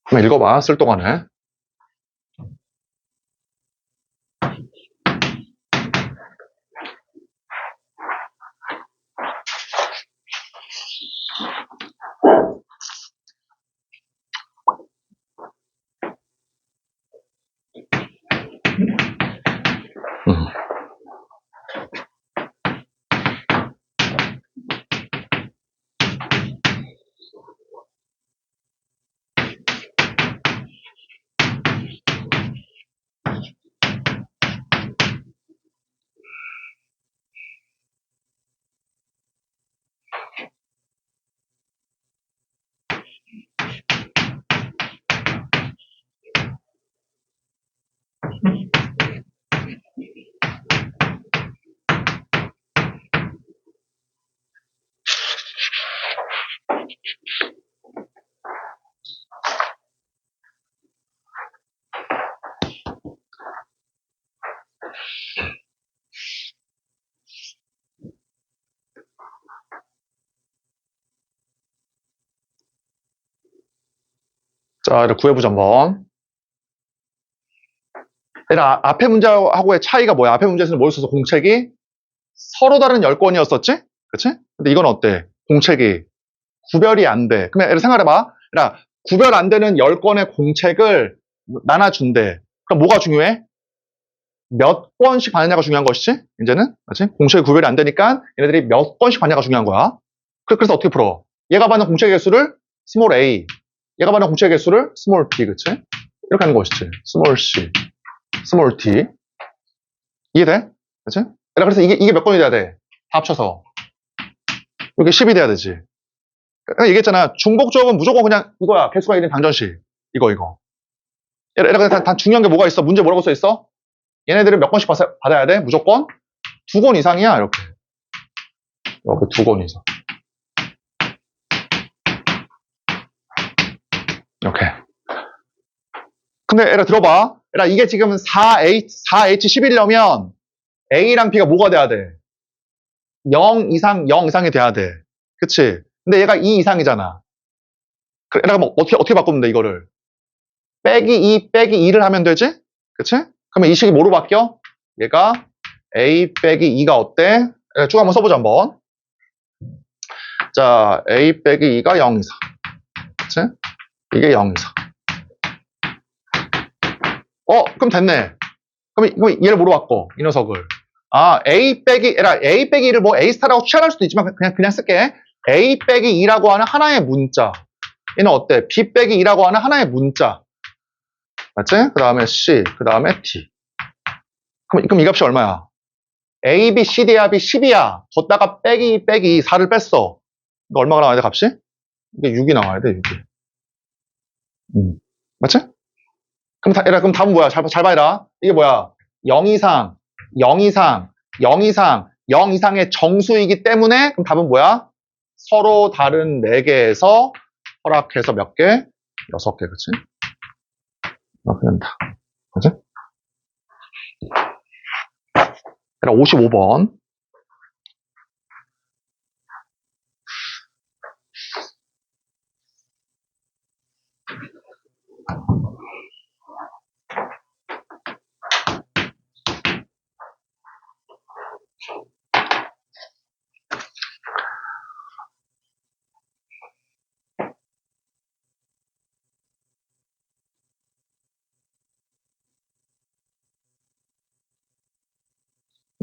한번 읽어봐, 쓸 동안에. 자, 이렇게 구해보자, 한번. 얘들아, 앞에 문제하고의 차이가 뭐야? 앞에 문제에서는 뭘 써서 공책이 서로 다른 10건이었었지? 그치? 근데 이건 어때? 공책이 구별이 안 돼. 그러면 얘를 생각해봐. 얘들아, 구별 안 되는 10건의 공책을 나눠준대. 그럼 뭐가 중요해? 몇 건씩 받느냐가 중요한 것이지? 이제는? 그치? 공책이 구별이 안 되니까 얘네들이 몇 건씩 받냐가 중요한 거야. 그래서 어떻게 풀어? 얘가 받는 공책의 개수를 스몰 a, 얘가 받는 공책의 개수를 스몰 b, 그치? 이렇게 하는 것이지. 스몰 c, 스몰 d. 이해돼? 그치? 그래서 이게 몇 건이 돼야 돼? 다 합쳐서. 이렇게 10이 돼야 되지. 얘기했잖아. 중복 조합은 무조건 그냥 이거야. 개수가 있는 방정식. 이거. 얘가 단 중요한 게 뭐가 있어? 문제 뭐라고 써 있어? 얘네들은 몇 건씩 받아야 돼? 무조건 2건 이상이야. 이렇게 2건 이상. 이렇게. 근데 얘들아 들어봐. 얘들아 이게 지금 4H11이려면 A랑 B가 뭐가 돼야 돼? 0 이상이 돼야 돼. 그치? 근데 얘가 2 이상이잖아. 그래, 뭐 어떻게 바꾸면 돼, 이거를? 빼기 2를 하면 되지? 그치? 그러면 이 식이 뭐로 바뀌어? 얘가 a 빼기 2가 어때? 쭉 한번 써보자, 한번. 자, a 빼기 2가 0 이상. 그치? 이게 0 이상. 그럼 됐네. 그럼 얘를 뭐로 바꿔? 이 녀석을. a 빼기 2를 뭐 a 스타라고 취할할 수도 있지만 그냥 쓸게. a 빼기 2라고 하는 하나의 문자. 얘는 어때? b 빼기 2라고 하는 하나의 문자. 맞지? 그 다음에 c, 그 다음에 d. 그럼 이 값이 얼마야? a, b, c, d 합이 10이야. 걷다가 빼기 4를 뺐어. 이거 얼마가 나와야 돼, 값이? 이게 6이 나와야 돼, 6이. 맞지? 그럼 답은 뭐야? 잘 봐라. 이게 뭐야? 0 이상, 0 이상, 0 이상, 0 이상의 정수이기 때문에 그럼 답은 뭐야? 서로 다른 4개에서 허락해서 몇 개? 6개, 그치? 이렇게 된다. 그치? 그럼 55번.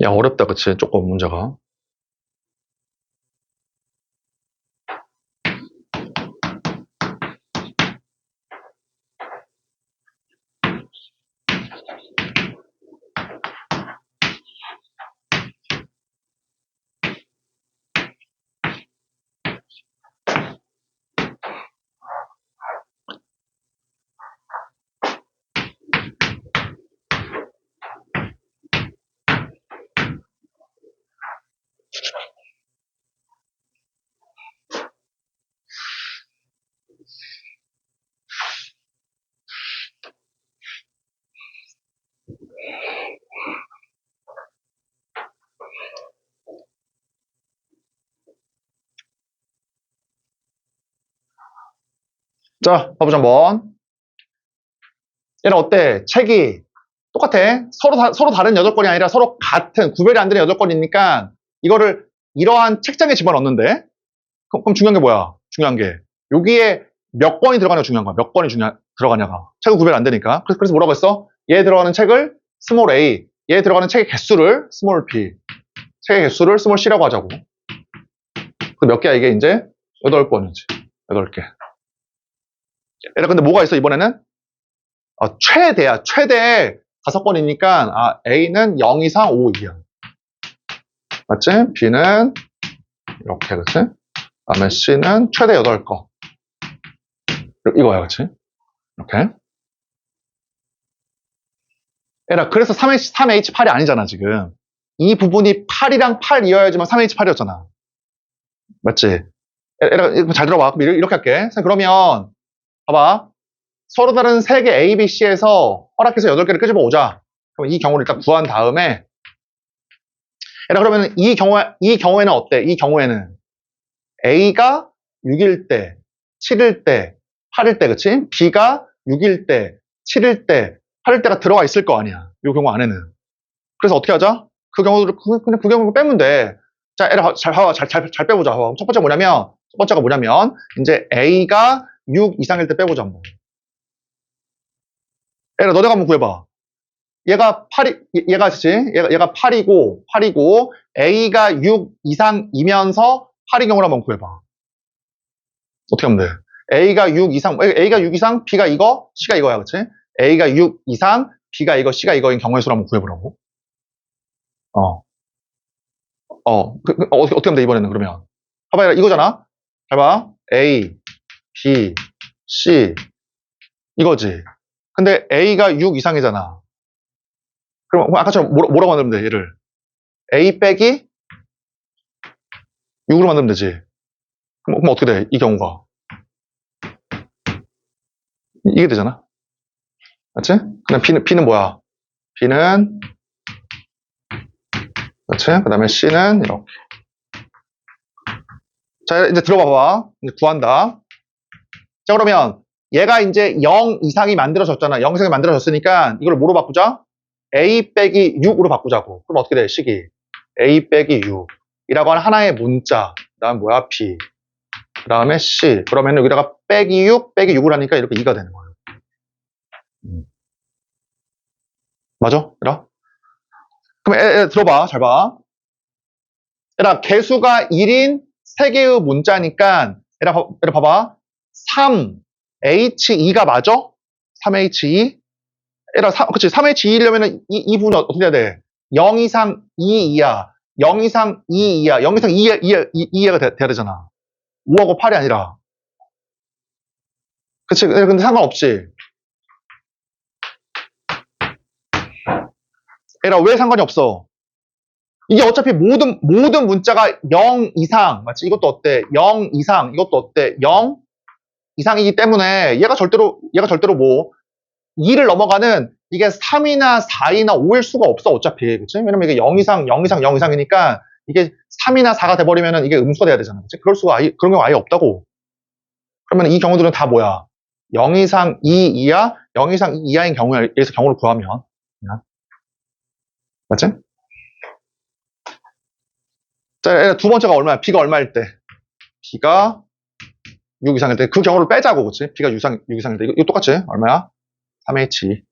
야, 어렵다, 그치? 조금 문제가. 자, 봐보자, 한번. 얘는 어때? 책이 똑같아. 서로 다른 8권이 아니라 서로 같은, 구별이 안 되는 8권이니까 이거를 이러한 책장에 집어넣는데 그럼 중요한 게 뭐야? 중요한 게 여기에 몇 권이 들어가냐가 중요한 거야. 몇 권이 들어가냐가. 책은 구별 안 되니까. 그래서 뭐라고 했어? 얘 들어가는 책을 스몰 a, 얘 들어가는 책의 개수를 스몰 b, 책의 개수를 스몰 c라고 하자고. 그 몇 개야 이게 이제? 8권이지. 8개. 얘들아 근데 뭐가 있어 이번에는? 최대야. 최대 5권이니까 A는 0 이상 5 이하. 맞지? B는 이렇게, 그치? 다음에 C는 최대 8건. 이거야, 그치? 이렇게. 얘들아, 그래서 3H8이 아니잖아, 지금. 이 부분이 8이랑 8 이어야지만 3H8이었잖아. 맞지? 얘들아, 잘 들어봐. 이렇게 할게. 그러면, 봐봐. 서로 다른 3개 A, B, C에서 허락해서 8개를 끄집어 오자. 그럼 이 경우를 일단 구한 다음에, 얘들아, 그러면 이 경우에는 어때? 이 경우에는 A가 6일 때, 7일 때, 8일 때, 그치? B가 6일 때, 7일 때, 8일 때가 들어가 있을 거 아니야. 이 경우 안에는. 그래서 어떻게 하자? 그냥 그 경우를 빼면 돼. 자, 얘들아, 잘 빼보자. 첫 번째가 뭐냐면, 이제 A가 6 이상일 때 빼보자, 한번. 얘들아, 너네가 한번 구해봐. 얘가 8이고, A가 6 이상이면서 8의 경우를 한번 구해봐. 어떻게 하면 돼? A가 6 이상, B가 이거, C가 이거야, 그치? A가 6 이상, B가 이거, C가 이거인 경우의 수를 한번 구해보라고. 어떻게 하면 돼, 이번에는, 그러면? 봐봐, 이거잖아? 잘 봐. A, B, C. 이거지. 근데 A가 6 이상이잖아. 그럼 아까처럼 뭐라고 만들면 돼, 얘를? A 빼기 6으로 만들면 되지. 그럼 어떻게 돼, 이 경우가? 이게 되잖아. 맞지? 그다음 B는 뭐야? B는, 그렇지? 그 다음에 C는 이렇게. 자, 이제 들어봐봐. 이제 구한다. 자, 그러면 얘가 이제 0 이상이 만들어졌잖아. 0 이상이 만들어졌으니까 이걸 뭐로 바꾸자? a 빼기 6으로 바꾸자고. 그럼 어떻게 돼? 식이 a 빼기 6 이라고 하는 하나의 문자. 그 다음 뭐야? b. 그 다음에 c. 그러면 여기다가 빼기 6, 빼기 6을 하니까 이렇게 2가 되는 거예요. 맞아? 얘들아? 그럼 애 들어봐. 잘 봐. 얘들아, 개수가 1인 3개의 문자니까 얘들아 봐봐. 3H2가 맞아? 3H2? 얘들아, 그치? 3H2이려면 이 부분은 어떻게 해야 돼? 0 이상 2 이하, 0 이상 2 이하, 0 이상 2 이하가 돼야 되잖아. 5하고 8이 아니라. 그치? 근데 상관없지. 얘들아, 왜 상관이 없어? 이게 어차피 모든 문자가 0 이상, 맞지? 이것도 어때? 0 이상, 이것도 어때? 0 이상이기 때문에 얘가 절대로 뭐 2를 넘어가는 이게 3이나 4이나 5일 수가 없어, 어차피. 그치? 왜냐면 이게 0 이상, 0 이상, 0 이상이니까 이게 3이나 4가 돼버리면은 이게 음수가 돼야 되잖아. 그치? 그런 경우 아예 없다고. 그러면 이 경우들은 다 뭐야? 0 이상 2 이하, 0 이상 2 이하인 경우에 의해서 경우를 구하면. 맞지? 자, 두 번째가 얼마야? b가 얼마일 때? b가 6 이상일 때 그 경우를 빼자고, 그치? b가 6 이상일 때 이거 똑같지? 얼마야? 3h.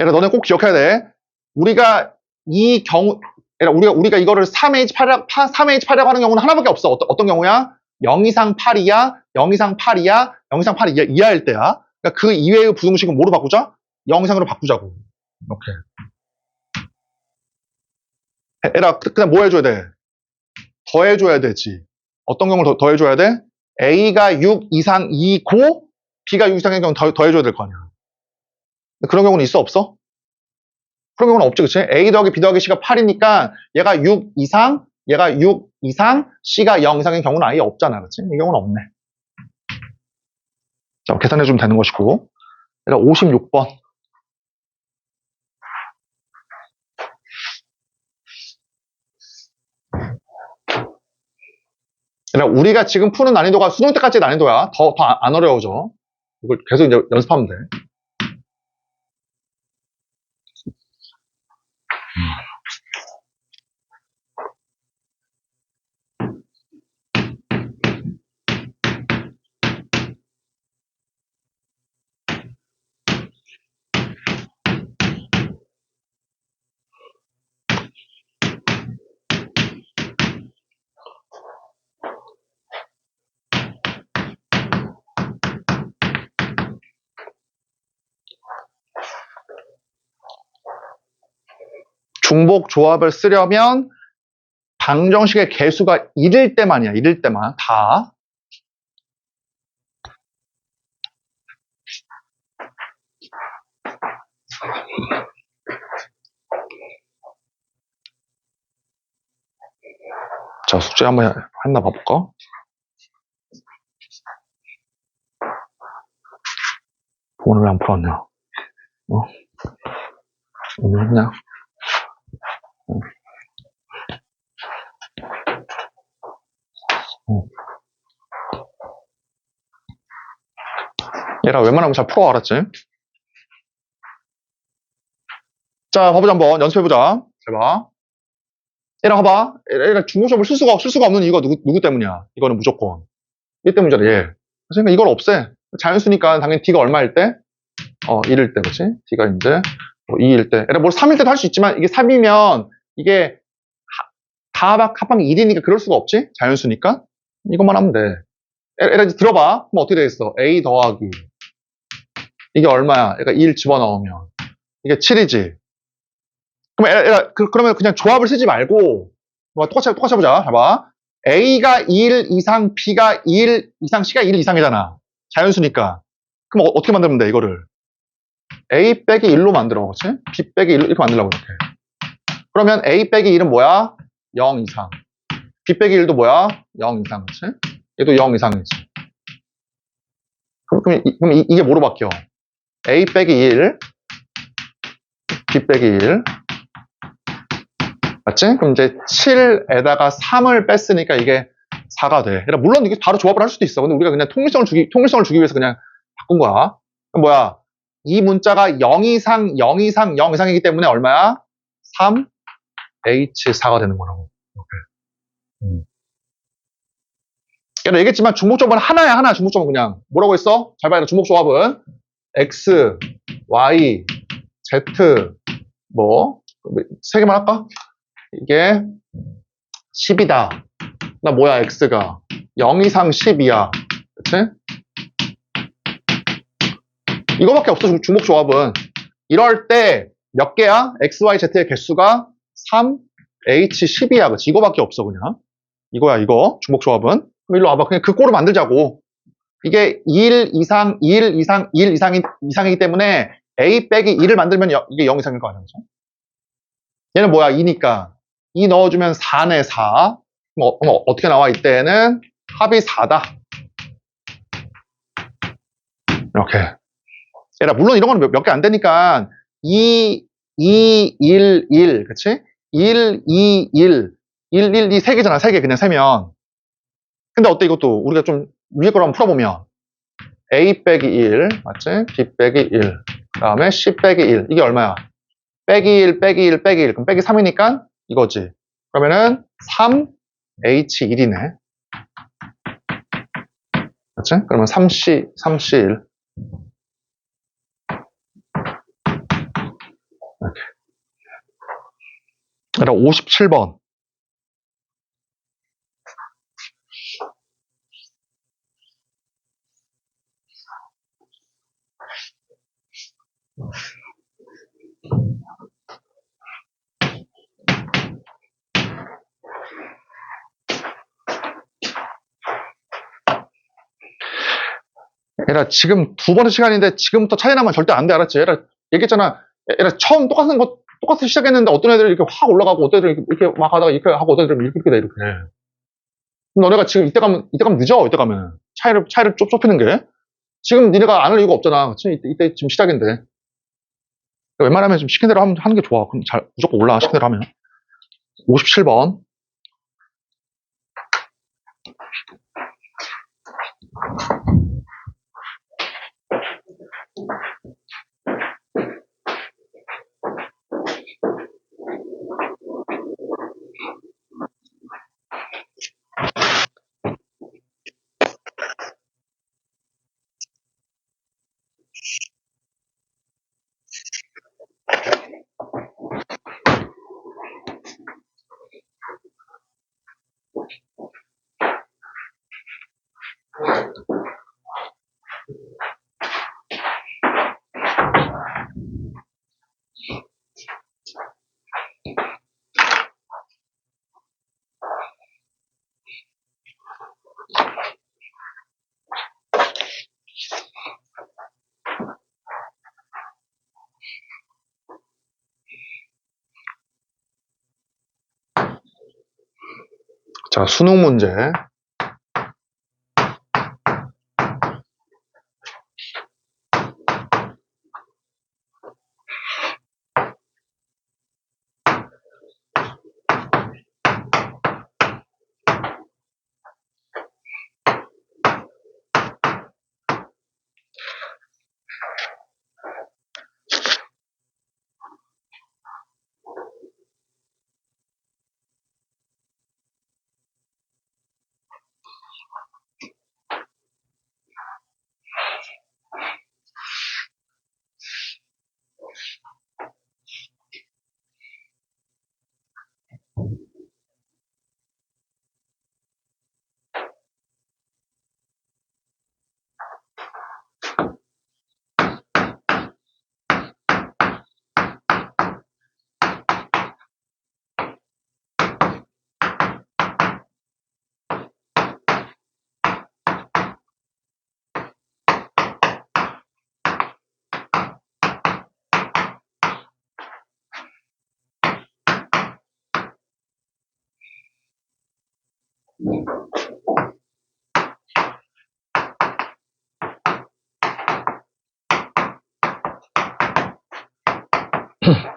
얘들아, 너네 꼭 기억해야 돼. 우리가 이 경우, 얘들아, 우리가 이거를 3h8이라고 하는 경우는 하나밖에 없어. 어떤 경우야? 0 이상 8 이하, 0 이상 8 이하, 0 이상 8 이하일 때야. 그러니까 그 이외의 부등식은 뭐로 바꾸자? 0 이상으로 바꾸자고. 이렇게. 얘들아, 그냥 뭐 해줘야 돼? 더해줘야 되지. 어떤 경우를 더해줘야 돼? A가 6 이상이고 B가 6 이상인 경우는 더해줘야 될 거 아니야. 그런 경우는 있어, 없어? 그런 경우는 없지, 그치? A 더하기 B 더하기 C가 8이니까 얘가 6 이상, 얘가 6 이상, C가 0 이상인 경우는 아예 없잖아, 그치? 이 경우는 없네. 자, 계산해주면 되는 것이고. 얘가 56번. 우리가 지금 푸는 난이도가 수능 때까지 난이도야. 더 안 어려워져. 이걸 계속 이제 연습하면 돼. 중복 조합을 쓰려면 방정식의 개수가 1일 때만이야. 1일 때만. 다. 자, 숙제 한번 했나 봐볼까? 오늘 왜 안 풀었냐? 오늘 했냐? 얘라 웬만하면 잘 풀어, 알았지? 자, 봐보자, 한번. 연습해보자. 잘 봐. 얘라 봐봐. 얘라 중복점을 쓸 수가 없는 이유가 누구 때문이야? 이거는 무조건. 얘 때문이잖아, 얘. 그러니까 이걸 없애. 자연수니까 당연히 D가 얼마일 때? 1일 때, 그치? D가 이제 2일 때. 얘라 뭘 3일 때도 할 수 있지만, 이게 3이면, 이게 합방이 1이니까 그럴 수가 없지? 자연수니까. 이것만 하면 돼. 얘라 이제 들어봐. 그럼 어떻게 되겠어? A 더하기. 이게 얼마야? 얘가 1 집어넣으면. 이게 7이지. 그러면 그냥 조합을 쓰지 말고, 똑같이 해보자. 봐봐. A가 1 이상, B가 1 이상, C가 1 이상이잖아. 자연수니까. 그럼 어떻게 만들면 돼, 이거를? A 빼기 1로 만들어, 그렇지? B 빼기 1로 이렇게 만들려고, 이렇게. 그러면 A 빼기 1은 뭐야? 0 이상. B 빼기 1도 뭐야? 0 이상, 그렇지? 얘도 0 이상이지. 그럼 이게 뭐로 바뀌어? A 빼기 1, B 빼기 1. 맞지? 그럼 이제 7에다가 3을 뺐으니까 이게 4가 돼. 그러니까 물론 이게 바로 조합을 할 수도 있어. 근데 우리가 그냥 통일성을 주기 위해서 그냥 바꾼 거야. 그럼 뭐야? 이 문자가 0 이상, 0 이상, 0 이상이기 때문에 얼마야? 3, H4가 되는 거라고. 이렇게. 그러니까 얘기했지만 중복조합은 하나야, 하나. 중복조합은 그냥. 뭐라고 했어? 잘 봐야 돼. 중복조합은 X, Y, Z, 뭐, 3개만 할까? 이게 10이다. 나 뭐야, X가. 0 이상 10이야. 그치? 이거밖에 없어, 중복조합은. 이럴 때 몇 개야? X, Y, Z의 개수가 3, H, 10이야. 그치? 이거밖에 없어, 그냥. 이거야, 이거. 중복조합은. 그럼 일로 와봐. 그냥 그 꼴을 만들자고. 이게 1 이상, 1 이상, 1 이상이기 때문에 A 빼기 2를 만들면 이게 0 이상일 거 아니야. 그죠? 얘는 뭐야? 2니까. 2 넣어주면 4네, 4. 그럼 어떻게 나와? 이때는 합이 4다. 이렇게. 얘라, 물론 이런 거는 몇 개 안 되니까 2, 2, 1, 1. 그치? 1, 2, 1. 1, 1, 2, 3개잖아. 3개 그냥 세면. 근데 어때 이것도? 우리가 좀 위에 거로 한번 풀어보면 A 빼기 1, 맞지? B 빼기 1. 그 다음에 C 빼기 1. 이게 얼마야? 빼기 1, 빼기 1, 빼기 1. 그럼 빼기 3이니까 이거지. 그러면은 3H1이네. 맞지? 그러면 3C1. 이렇게. 그럼 57번. 얘라 지금 두 번째 시간인데 지금부터 차이 나면 절대 안 돼. 알았지? 얘라 얘기했잖아. 얘라 처음 똑같이 시작했는데 어떤 애들은 이렇게 확 올라가고 어떤 애들은 이렇게 막 하다가 이렇게 하고 어떤 애들은 이렇게 돼, 이렇게. 그럼 너네가 지금 이때 가면 늦어. 이때 가면. 차이를 좁히는 게. 지금 니네가 안 할 이유가 없잖아. 이때 지금 시작인데. 그러니까 웬만하면 좀 시킨 대로 하는 게 좋아. 그럼 무조건 올라가, 시킨 대로 하면. 57번. 자, 수능 문제.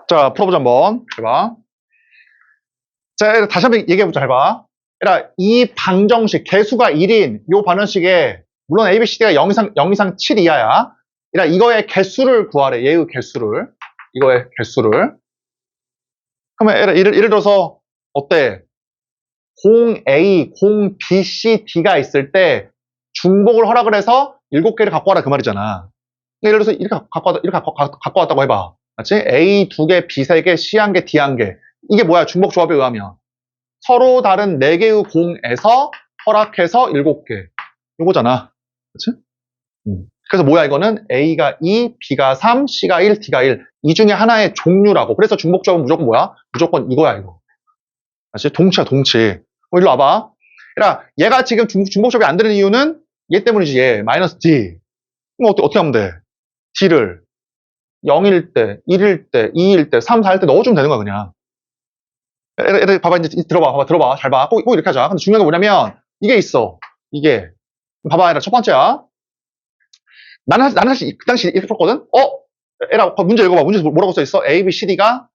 자, 풀어보자 한번. 해봐. 자, 다시 한번 얘기해보자. 잘 봐. 이 방정식, 개수가 1인 요 방정식에 물론 A, B, C, D가 0 이상 7 이하야. 이거의 개수를 구하래. 얘의 개수를. 이거의 개수를. 그러면 예를 들어서 어때? 공 A, 공 B, C, D가 있을 때 중복을 허락을 해서 7개를 갖고 와라 그 말이잖아. 예를 들어서 이렇게 갖고 왔다고 해봐. 맞지? A 2개, B 3개, C 1개, D 1개. 이게 뭐야? 중복 조합에 의하면. 서로 다른 4개의 공에서 허락해서 7개. 요거잖아. 그치? 그래서 뭐야 이거는 A가 2, B가 3, C가 1, D가 1. 이 중에 하나의 종류라고. 그래서 중복 조합은 무조건 뭐야? 무조건 이거야 이거. 맞지? 동치야 동치. 일로 와봐. 얘가 지금 중복 조합이 안 되는 이유는 얘 때문이지 얘. 마이너스 D. 그럼 어떻게 하면 돼? D를 0일 때, 1일 때, 2일 때, 3, 4일 때 넣어주면 되는 거야 그냥. 애들 봐봐 이제 들어봐 잘 봐. 꼭 이렇게 하자. 근데 중요한 게 뭐냐면 이게 있어. 이게 봐봐 얘들아 첫 번째야. 나는 사실 그 당시 이렇게 풀었거든. 얘들아 문제 읽어봐. 문제 뭐라고 써 있어? A, B, C, D가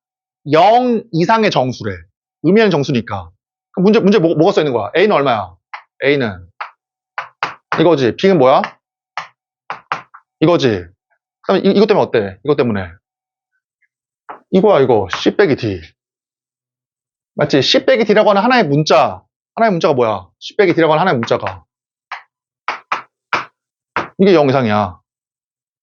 0 이상의 정수래. 의미하는 정수니까. 그럼 문제 뭐가 써 있는 거야? A는 얼마야? A는 이거지. B는 뭐야? 이거지. 그럼 이것 때문에 어때? 이것 때문에 이거야 이거 C 빼기 D. 맞지? C 빼기 D라고 하는 하나의 문자가 뭐야? C 빼기 D라고 하는 하나의 문자가 이게 0 이상이야.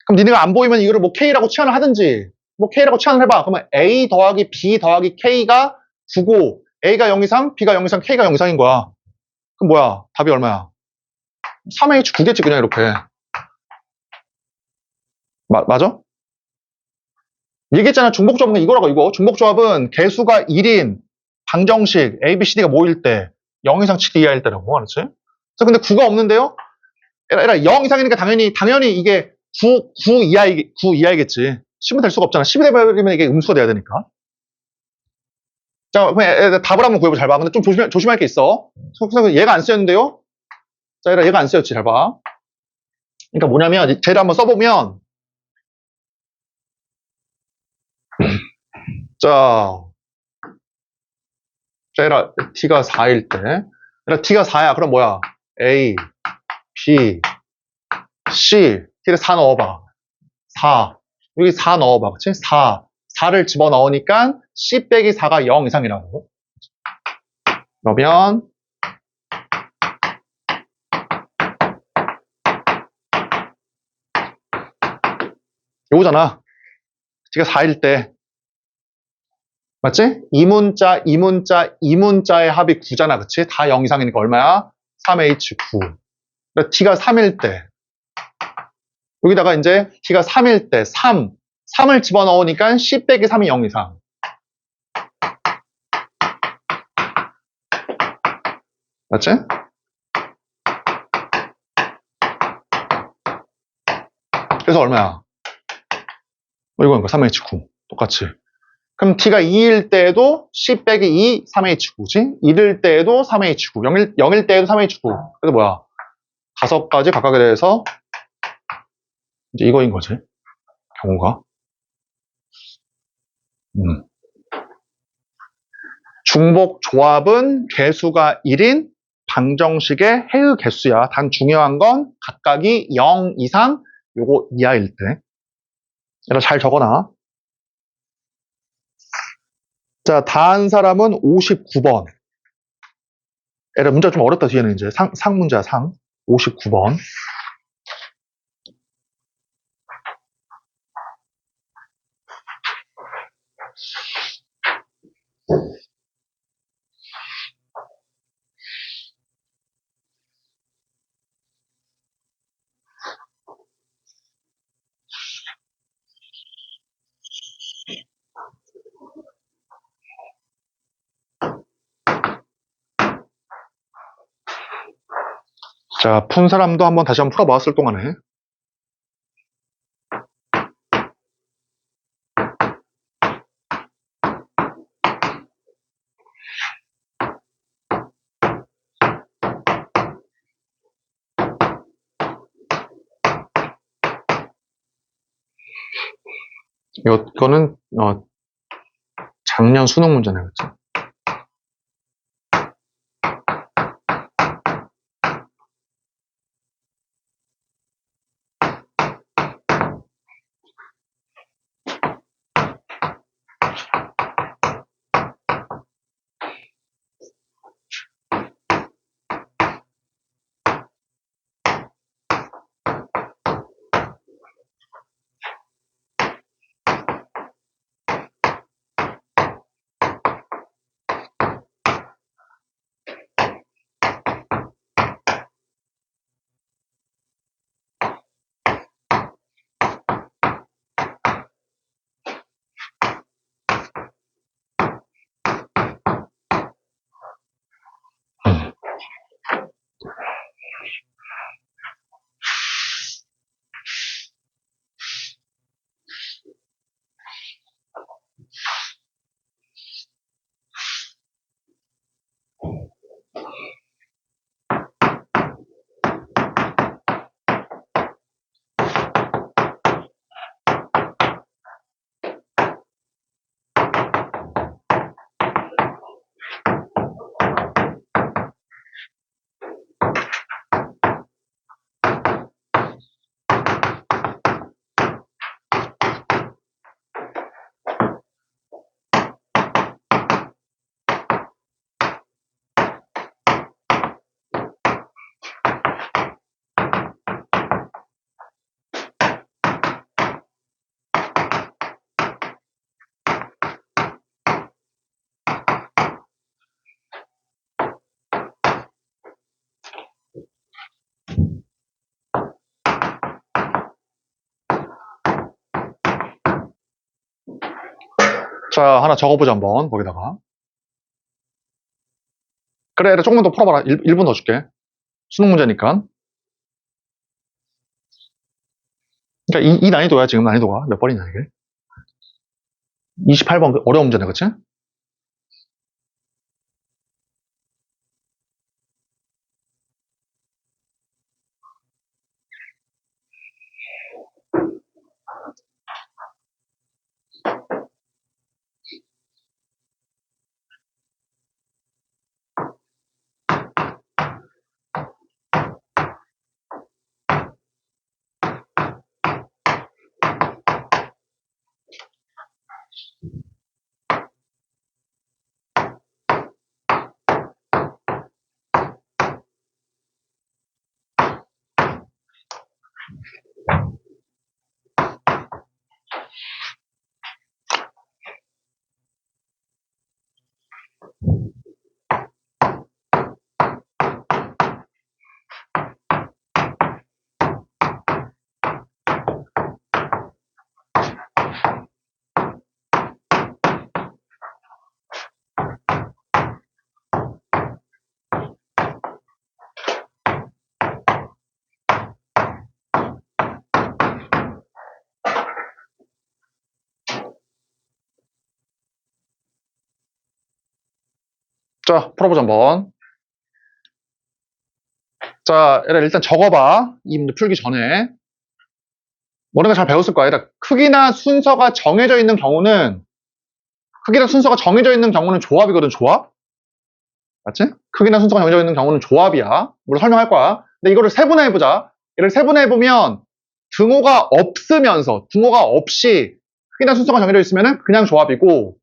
그럼 니네가 안 보이면 이거를 뭐 K라고 치환을 하든지 뭐 K라고 치환을 해봐. 그러면 A 더하기 B 더하기 K가 9고 A가 0 이상, B가 0 이상, K가 0 이상인 거야. 그럼 뭐야? 답이 얼마야? 3H 9겠지 그냥 이렇게. 맞아? 얘기했잖아. 중복조합은 이거라고 이거. 중복조합은 개수가 1인 방정식 A, B, C, D가 모일 때 0 이상 7 이하일 때라고. 알았지? 그래서 근데 9가 없는데요? 0 이상이니까 당연히 이게 9 이하이겠지. 10은 될 수가 없잖아. 10이 되면 이게 음수가 돼야 되니까. 자, 그럼 답을 한번 구해보자. 잘 봐. 근데 좀 조심할 게 있어. 얘가 안 쓰였는데요? 자, 얘가 안 쓰였지. 잘 봐. 그러니까 뭐냐면, 쟤를 한번 써보면, 자, 얘라 t가 4일 때, 얘라 t가 4야. 그럼 뭐야? A, B, C, t를 4 넣어봐. 4. 여기 4 넣어봐. 그치? 4를 집어넣으니까 C 빼기 4가 0 이상이라고. 그러면 요거잖아. T가 4일 때 맞지? 이 문자의 합이 9잖아. 그치? 다 0 이상이니까 얼마야? 3H9. 그러니까 T가 3일 때 여기다가 이제 T가 3일 때 3을 집어넣으니까 C 빼기 3이 0 이상. 맞지? 그래서 얼마야? 이거 3H9. 똑같이. 그럼 T가 2일 때에도 C 빼기 2, 3H9지? 1일 때에도 3H9. 0일 때에도 3H9. 그래서 뭐야? 5가지 각각에 대해서 이제 이거인 거지. 경우가. 중복 조합은 개수가 1인 방정식의 해의 개수야. 단 중요한 건 각각이 0 이상 요거 이하일 때. 얘들아 잘 적어놔. 자, 다 한 사람은 59번. 얘들아 문제가 좀 어렵다 뒤에는 이제 상 문제야 상. 59번. 자, 푼 사람도 다시 한번 풀어봤을 동안에. 이거는 작년 수능 문제네, 그치? 자, 하나 적어보자, 한번, 거기다가. 그래, 얘들아, 조금 더 풀어봐라. 1분 더 줄게. 수능 문제니까. 그러니까 이 난이도야, 지금 난이도가. 몇 번이냐, 이게? 28번, 어려운 문제네, 그치? 자, 풀어보자, 한번. 자, 얘들아, 일단 적어봐. 이 문제 풀기 전에. 너네가 잘 배웠을 거야. 얘들아, 크기나 순서가 정해져 있는 경우는, 크기나 순서가 정해져 있는 경우는 조합이거든, 조합? 맞지? 크기나 순서가 정해져 있는 경우는 조합이야. 물론 설명할 거야. 근데 이거를 세분화해보자. 얘를 세분화해보면, 등호가 없으면서, 등호가 없이, 크기나 순서가 정해져 있으면 그냥 조합이고,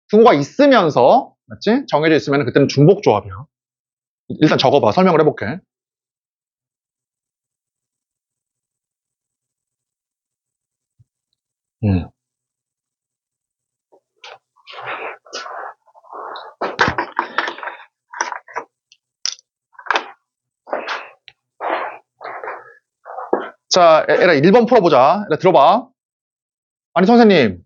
등호가 있으면서, 맞지? 정해져 있으면 그때는 중복 조합이야. 일단 적어봐. 설명을 해볼게. 음. 자, 에라 1번 풀어보자. 에라 들어봐. 아니 선생님,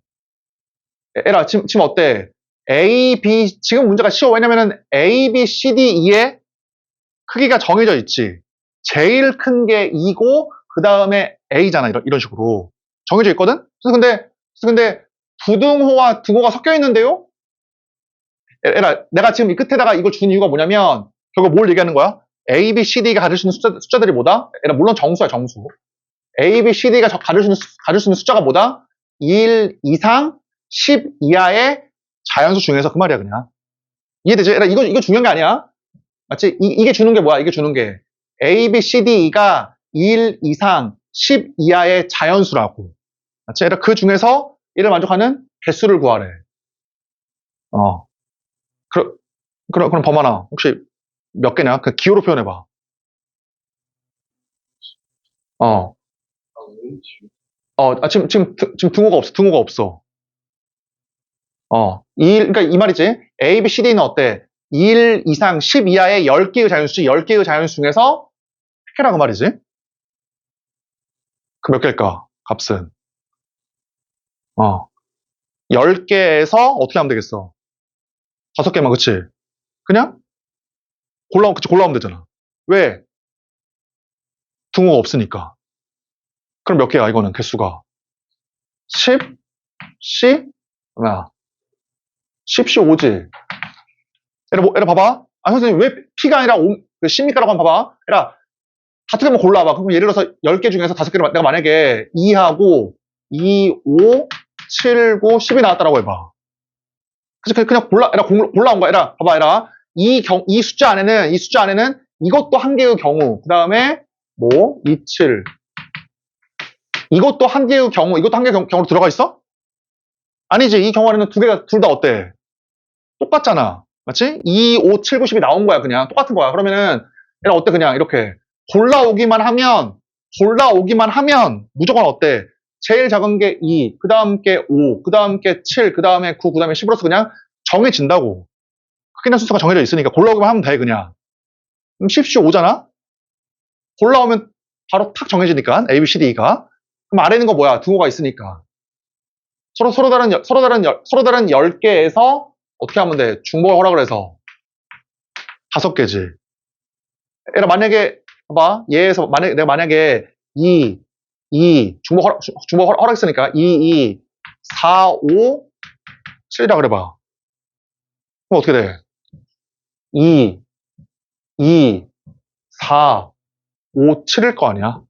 에라 지금 어때? A, B 지금 문제가 쉬워. 왜냐면은 A, B, C, D, E의 크기가 정해져 있지. 제일 큰 게 E고 그 다음에 A잖아. 이런 식으로 정해져 있거든. 그래서 근데 부등호와 등호가 섞여 있는데요? 에라 내가 지금 이 끝에다가 이걸 준 이유가 뭐냐면 결국 뭘 얘기하는 거야? A, B, C, D가 가질 수 있는 숫자들이 뭐다? 에라 물론 정수야 정수. A, B, C, D가 가질 수 있는 숫자가 뭐다? 1 이상 10 이하의 자연수 중에서 그 말이야 그냥. 이해되지? 이거 중요한 게 아니야. 맞지? 이게 주는 게 뭐야? 이게 주는 게 A, B, C, D가 1 이상 10 이하의 자연수라고. 맞지? 그 중에서 이를 만족하는 개수를 구하래. 어. 그럼 범아나 혹시 몇 개냐? 그 기호로 표현해봐. 어. 지금 등호가 없어. 등호가 없어. 그러니까 이 말이지. A, B, C, D는 어때? 1 이상 10 이하의 10개의 자연수, 10개의 자연수 중에서 택해라 그 말이지. 그 몇 개일까? 값은. 10개에서 어떻게 하면 되겠어? 5개만, 그치? 그냥 골라오면 되잖아. 왜? 등호가 없으니까. 그럼 몇 개야, 이거는, 개수가? 10, C, 뭐야? 10C 5지. 얘라 봐봐. 선생님, 왜 P가 아니라 10입니까라고 한번 봐봐. 얘라, 5개만 골라봐. 그럼 예를 들어서 10개 중에서 5개를 내가 만약에 2하고 2, 5, 7, 9, 10이 나왔다라고 해봐. 그래서 그냥 골라온 거야. 얘라, 봐봐, 얘라. 이 숫자 안에는 이것도 한 개의 경우, 그 다음에 2, 7. 이것도 한 개의 경우, 이것도 한 개의 경우로 들어가 있어? 아니지. 이 경우 안에는 둘 다 어때? 똑같잖아. 맞지? 2, 5, 7, 9, 10이 나온 거야, 그냥. 똑같은 거야. 그러면은, 얘라 어때, 그냥, 이렇게. 골라오기만 하면, 무조건 어때? 제일 작은 게 2, 그 다음 게 5, 그 다음 게 7, 그 다음에 9, 그 다음에 10으로서 그냥 정해진다고. 크기나 순서가 정해져 있으니까 골라오기만 하면 돼, 그냥. 그럼 10시 5잖아? 골라오면 바로 탁 정해지니까, A, B, C, D가. 그럼 아래 있는 거 뭐야? 등호가 있으니까. 서로 다른 10개에서 어떻게 하면 돼? 중복을 허락을 해서 5개지. 얘라 만약에 봐봐. 얘에서 내가 만약에 2 중복 허락했으니까 2 4 5 7이라 그래봐. 그럼 어떻게 돼? 2 4 5 7일 거 아니야?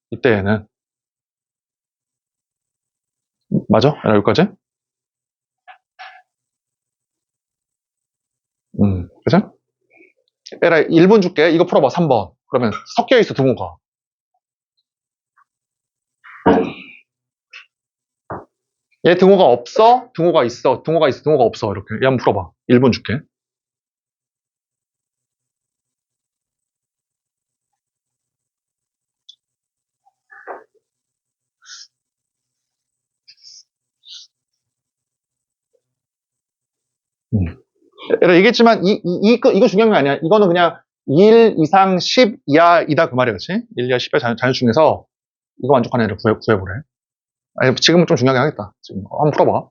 이때에는. 맞아? 얘라 여기까지? 그죠? 얘라 1분 줄게. 이거 풀어봐. 3번. 그러면 섞여 있어, 등호가. 얘 등호가 없어? 등호가 있어? 등호가 없어? 이렇게. 얘 한번 풀어봐. 1분 줄게. 얘라 얘기했지만, 이거 중요한 게 아니야. 이거는 그냥 1 이상 10 이하이다 그 말이야, 그치? 1 이하 10 이하 자연수 중에서 이거 만족하는 애를 구해보래. 아니, 지금은 좀 중요하게 하겠다. 지금 한번 풀어봐.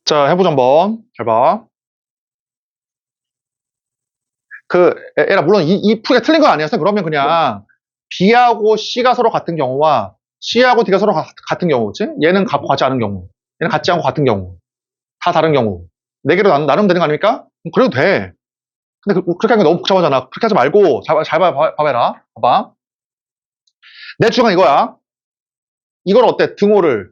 자, 해보자 한번. 잘 봐. 얘라 물론 이 풀이가 틀린 건 아니었어. 그러면 그냥 B하고 C가 서로 같은 경우와 C하고 D가 서로 같은 경우, 그치? 얘는 같지 않은 경우, 얘는 같지 않고 같은 경우, 다 다른 경우. 4개로 나누면 되는 거 아닙니까? 그래도 돼. 근데 그렇게 하는 게 너무 복잡하잖아. 그렇게 하지 말고 잘 봐봐라. 봐봐. 내 주장은 이거야. 이걸 어때? 등호를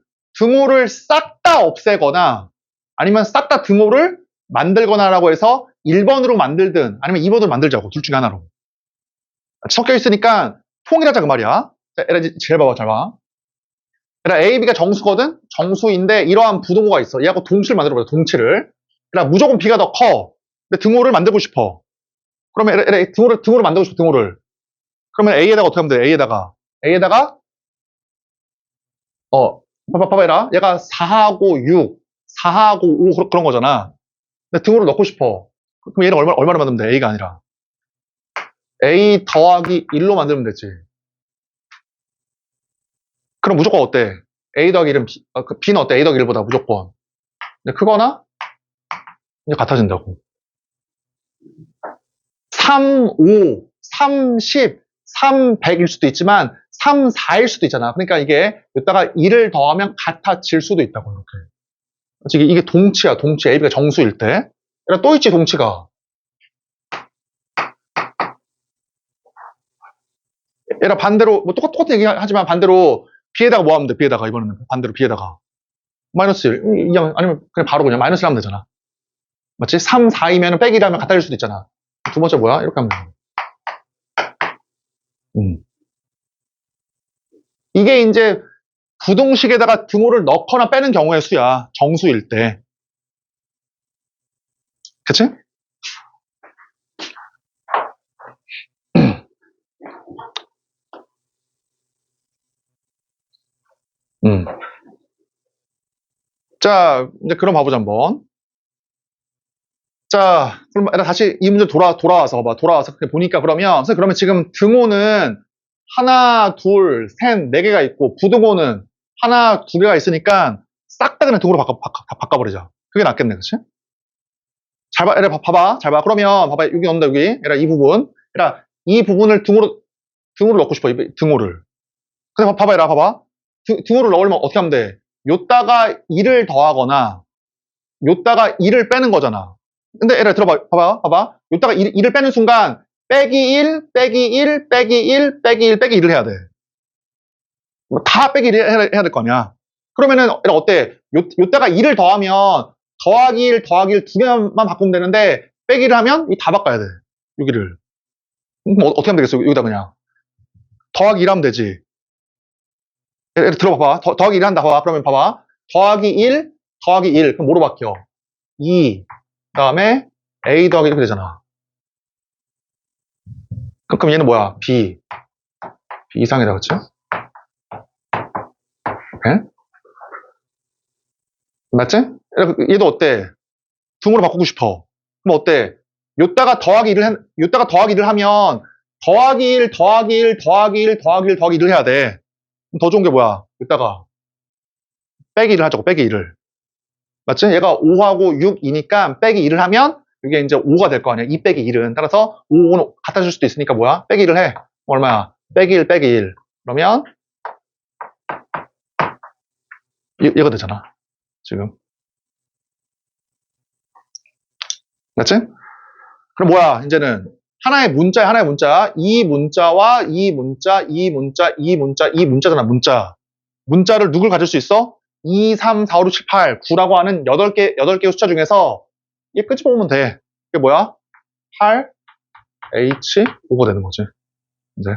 싹 다 없애거나 아니면 싹 다 등호를 만들거나라고 해서 1번으로 만들든 아니면 2번으로 만들자고. 둘 중에 하나로. 섞여 있으니까 통일하자 그 말이야. 자, 잘 봐봐. 잘 봐. 그러니까 A, B가 정수거든? 정수인데 이러한 부등호가 있어. 얘하고 동치를 만들어보자. 동치를. 그러니까 무조건 B가 더 커. 근데 등호를 만들고 싶어. 그러면 등호를 만들고 싶어, 등호를. 그러면 A에다가 어떻게 하면 돼? A에다가, 봐봐라. 얘가 4하고 6, 4하고 5 그런 거잖아. 근데 등호를 넣고 싶어. 그럼 얘를 얼마나 만들면 돼? A가 아니라. A 더하기 1로 만들면 되지. 그럼 무조건 어때? A 더하기 1은 B는 어때? A 더하기 1보다 무조건. 근데 크거나 이제 같아진다고. 3, 5, 3, 10, 3, 100일 수도 있지만 3, 4일 수도 있잖아. 그러니까 이게 여기다가 1을 더하면 같아질 수도 있다고 이렇게. 이게 동치야, 동치. AB가 정수일 때. 그러니까 또 있지, 동치가. 얘랑 반대로, 뭐 똑같은 얘기 하지만 반대로 B에다가 뭐 하면 돼? B에다가 이번에는 반대로 B에다가 마이너스 1. 아니면 그냥 바로 그냥 마이너스 1 하면 되잖아. 맞지? 3, 4이면 빼기 1하면 같아질 수도 있잖아. 두 번째 뭐야? 이렇게 하면 돼. 이게 이제 부등식에다가 등호를 넣거나 빼는 경우의 수야. 정수일 때. 그치? 자, 이제 그럼 봐보자, 한번. 자, 그럼 다시 이 문제 돌아와서 봐봐. 돌아와서 보니까 그러면 지금 등호는 하나, 둘, 셋, 네 개가 있고, 부등호는 하나, 두 개가 있으니까 싹 다 그냥 등호로 바꿔버리자. 그게 낫겠네, 그치? 잘 봐, 봐봐. 잘 봐. 그러면, 봐봐. 여기 넣는다, 여기. 이 부분. 이 부분을 등호로 넣고 싶어, 등호를. 근데 봐봐, 봐봐. 등호를 넣으려면 어떻게 하면 돼? 요따가 1을 더하거나, 요따가 1을 빼는 거잖아. 근데 들어봐, 봐봐. 요따가 1을 빼는 순간, 빼기 1, 빼기 1, 빼기 1, 빼기 1, 빼기 1을 해야 돼. 다 빼기 1을 해야 될 거 아니야. 그러면은, 어때? 요따가 1을 더하면, 더하기 1, 더하기 1 두 개만 바꾸면 되는데, 빼기를 하면, 다 바꿔야 돼. 여기를. 그럼 어떻게 하면 되겠어? 여기다 그냥. 더하기 1 하면 되지. 들어봐봐. 더하기 1 한다. 봐봐. 그러면 봐봐. 더하기 1, 더하기 1. 그럼 뭐로 바뀌어? 2. 그 다음에 A 더하기 이렇게 되잖아. 그럼 얘는 뭐야? B. B 이상이다. 그치? 네? 맞지? 얘도 어때? 등으로 바꾸고 싶어. 그럼 어때? 요따가 더하기 1을 하면 더하기 1, 더하기 1, 더하기 1, 더하기 1, 더하기 1을 해야 돼. 그럼 더 좋은 게 뭐야? 요따가 빼기 1을 하자고. 빼기 1을. 맞지? 얘가 5하고 6이니까 빼기 1을 하면 이게 이제 5가 될 거 아니야. 2 빼기 1은. 따라서 5는 같아질 수도 있으니까 뭐야? 빼기 1을 해. 얼마야? 빼기 1, 빼기 1. 그러면 얘가 되잖아. 지금. 맞지? 그럼 뭐야? 이제는 하나의 문자야. 이 문자와 이 문자, 이 문자, 이 문자, 이 문자잖아. 문자를 누굴 가질 수 있어? 2, 3, 4, 5, 6, 7, 8, 9라고 하는 8개의 숫자 중에서 얘 끄집어보면 돼. 그게 뭐야? 8, H, 5가 되는 거지. 이제.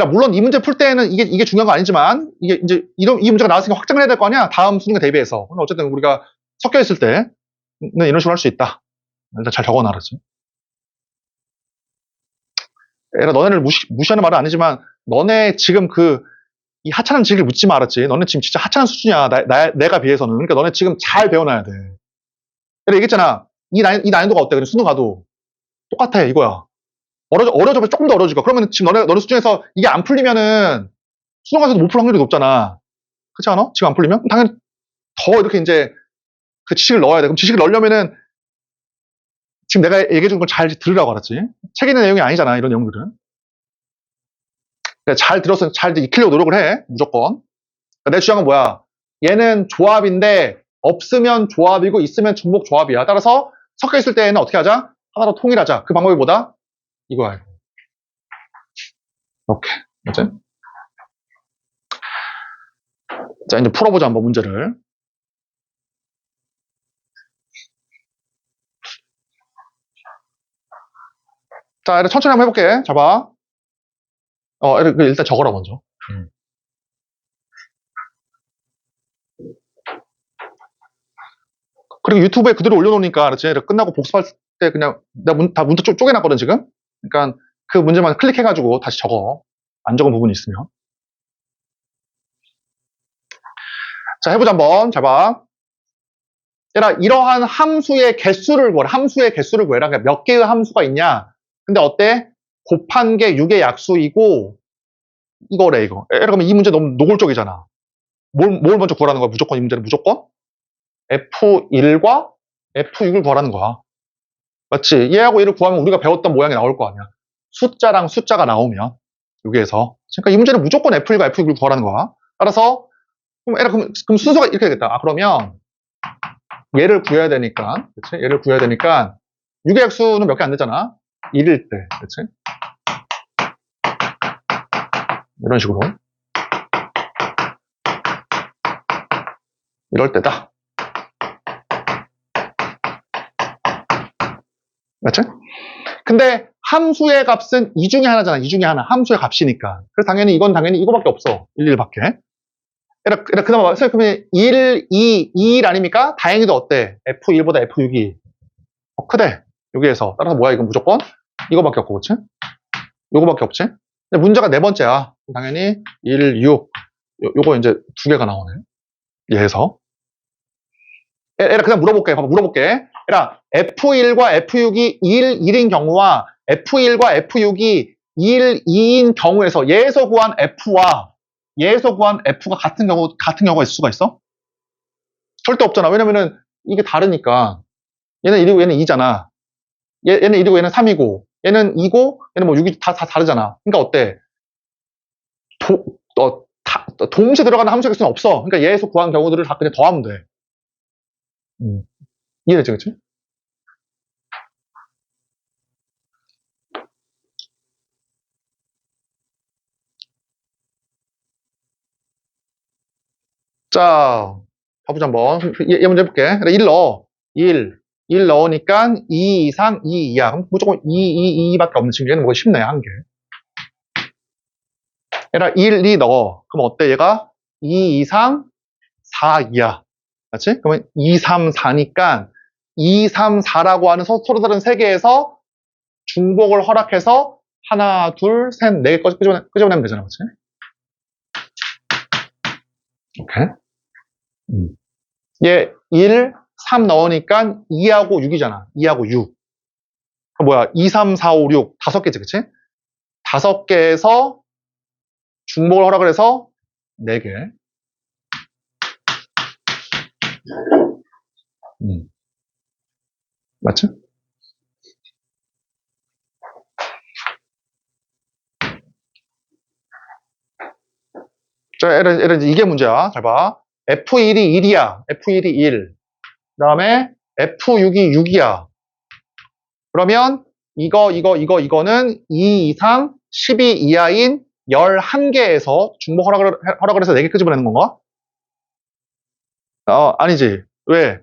물론 이 문제 풀 때는 이게 중요한 거 아니지만, 이게 이제 이 문제가 나왔으니까 확정을 해야 될 거 아니야? 다음 수능에 대비해서. 어쨌든 우리가 섞여 있을 때는 이런 식으로 할 수 있다. 일단 잘 적어놔라지. 너네를 무시하는 말은 아니지만, 너네 지금 이 하찮은 지식을 묻지 말았지. 너네 지금 진짜 하찮은 수준이야. 내가 비해서는. 그러니까 너네 지금 잘 배워놔야 돼. 얘기했잖아. 이 난이도가 어때? 그냥 수능 가도. 똑같아, 이거야. 어려져서 조금 더 어려질 거야. 그러면 지금 너네 수준에서 이게 안 풀리면은 수능 가서도 못 풀 확률이 높잖아. 그렇지 않아? 지금 안 풀리면? 당연히 더 이렇게 이제 그 지식을 넣어야 돼. 그럼 지식을 넣으려면은 지금 내가 얘기해준 걸 잘 들으라고 알았지? 책에 있는 내용이 아니잖아, 이런 내용들은. 그러니까 잘 들어서 잘 익히려고 노력을 해, 무조건. 그러니까 내 주장은 뭐야? 얘는 조합인데 없으면 조합이고 있으면 중복 조합이야. 따라서 섞여 있을 때에는 어떻게 하자? 하나로 통일하자. 그 방법이 뭐다? 이거야. 이렇게. 맞지? 자, 이제 풀어보자, 한번 문제를. 자, 천천히 한번 해볼게. 잡아. 일단 적어라, 먼저. 그리고 유튜브에 그대로 올려놓으니까, 그렇지? 끝나고 복습할 때 그냥, 내가 다 문자 쪼개놨거든, 지금? 그러니까 그 문제만 클릭해가지고 다시 적어. 안 적은 부분이 있으면. 자, 해보자, 한번. 잘 봐. 얘라, 이러한 함수의 개수를 구해라. 함수의 개수를 구해라. 그러니까 몇 개의 함수가 있냐? 근데 어때? 곱한 게 6의 약수이고, 이거래, 이거. 얘라, 그러면 이 문제 너무 노골적이잖아. 뭘 먼저 구하라는 거야? 무조건, 이 문제는 무조건? F1과 F6을 구하라는 거야. 맞지? 얘하고 얘를 구하면 우리가 배웠던 모양이 나올 거 아니야. 숫자랑 숫자가 나오면, 여기에서. 그러니까 이 문제는 무조건 F1과 F6을 구하라는 거야. 따라서, 그럼 순서가 이렇게 되겠다. 아, 그러면, 얘를 구해야 되니까, 그치? 얘를 구해야 되니까, 6의 약수는 몇 개 안 되잖아? 1일 때, 그치? 이런 식으로. 이럴 때다. 맞지? 근데 함수의 값은 이 중에 하나잖아. 이 중에 하나. 함수의 값이니까. 그래서 당연히 이건 당연히 이거밖에 없어. 1, 1밖에. 그나마 그러면 1, 2, 1 아닙니까? 다행히도 어때? F1보다 F6이 크대. 여기에서. 따라서 뭐야? 이건 무조건 이거밖에 없고, 그치? 요거밖에 없지? 근데 문제가 네 번째야. 당연히 1, 6. 요거 이제 두 개가 나오네. 얘에서. 얘라 그냥 물어볼게. 봐봐, 물어볼게. 얘라 F1과 F6이 1, 1인 경우와 F1과 F6이 1, 2인 경우에서 얘에서 구한 F와 얘에서 구한 F가 같은 경우가 있을 수가 있어? 절대 없잖아. 왜냐면은 이게 다르니까. 얘는 1이고 얘는 2잖아. 얘는 1이고 얘는 3이고 얘는 2고 얘는 뭐 6이 다 다르잖아. 그러니까 어때? 동시에 들어가는 함수의 개수는 없어. 그러니까 얘에서 구한 경우들을 다 그냥 더하면 돼. 이해되지, 그치? 자, 봐보자 한번. 얘 문제 해볼게. 1 넣어. 1 넣으니까 2 이상 2 이하. 그럼 무조건 2 밖에 없는 친구. 얘는 뭐 쉽네, 한 개. 얘라 1, 2 넣어. 그럼 어때, 얘가? 2 이상 4 이하. 맞지? 그러면 2, 3, 4니까 2, 3, 4라고 하는 서로 다른 세 개에서 중복을 허락해서 하나, 둘, 셋, 네 개 끄집어내면 되잖아. 그치? 오케이. 얘 1, 3 넣으니까 2하고 6이잖아. 2하고 6. 뭐야? 2, 3, 4, 5, 6. 다섯 개지, 그치? 다섯 개에서 중복을 허락을 해서 4개. 맞지? 자, 얘를 이게 문제야. 잘 봐. F1이 1이야. F1이 1. 그 다음에 F6이 6이야. 그러면 이거는 2 이상 12 이하인 11개에서 중복 허락을 해서 4개 끄집어내는 건가? 아니지. 왜?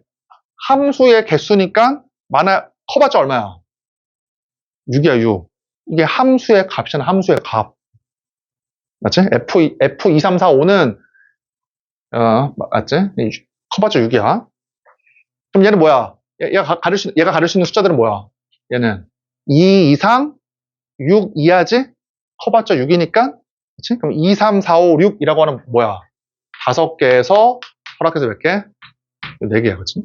함수의 개수니까 커봤자 얼마야? 6이야, 6. 이게 함수의 값이잖아, 함수의 값. 맞지? F2, 3, 4, 5는, 맞지? 커봤자 6이야. 그럼 얘는 뭐야? 얘가 가릴 수 있는 숫자들은 뭐야? 얘는 2 이상 6 이하지? 커봤자 6이니까, 그치? 그럼 2, 3, 4, 5, 6이라고 하는 뭐야? 5개에서 허락해서 몇 개? 4개야, 그치?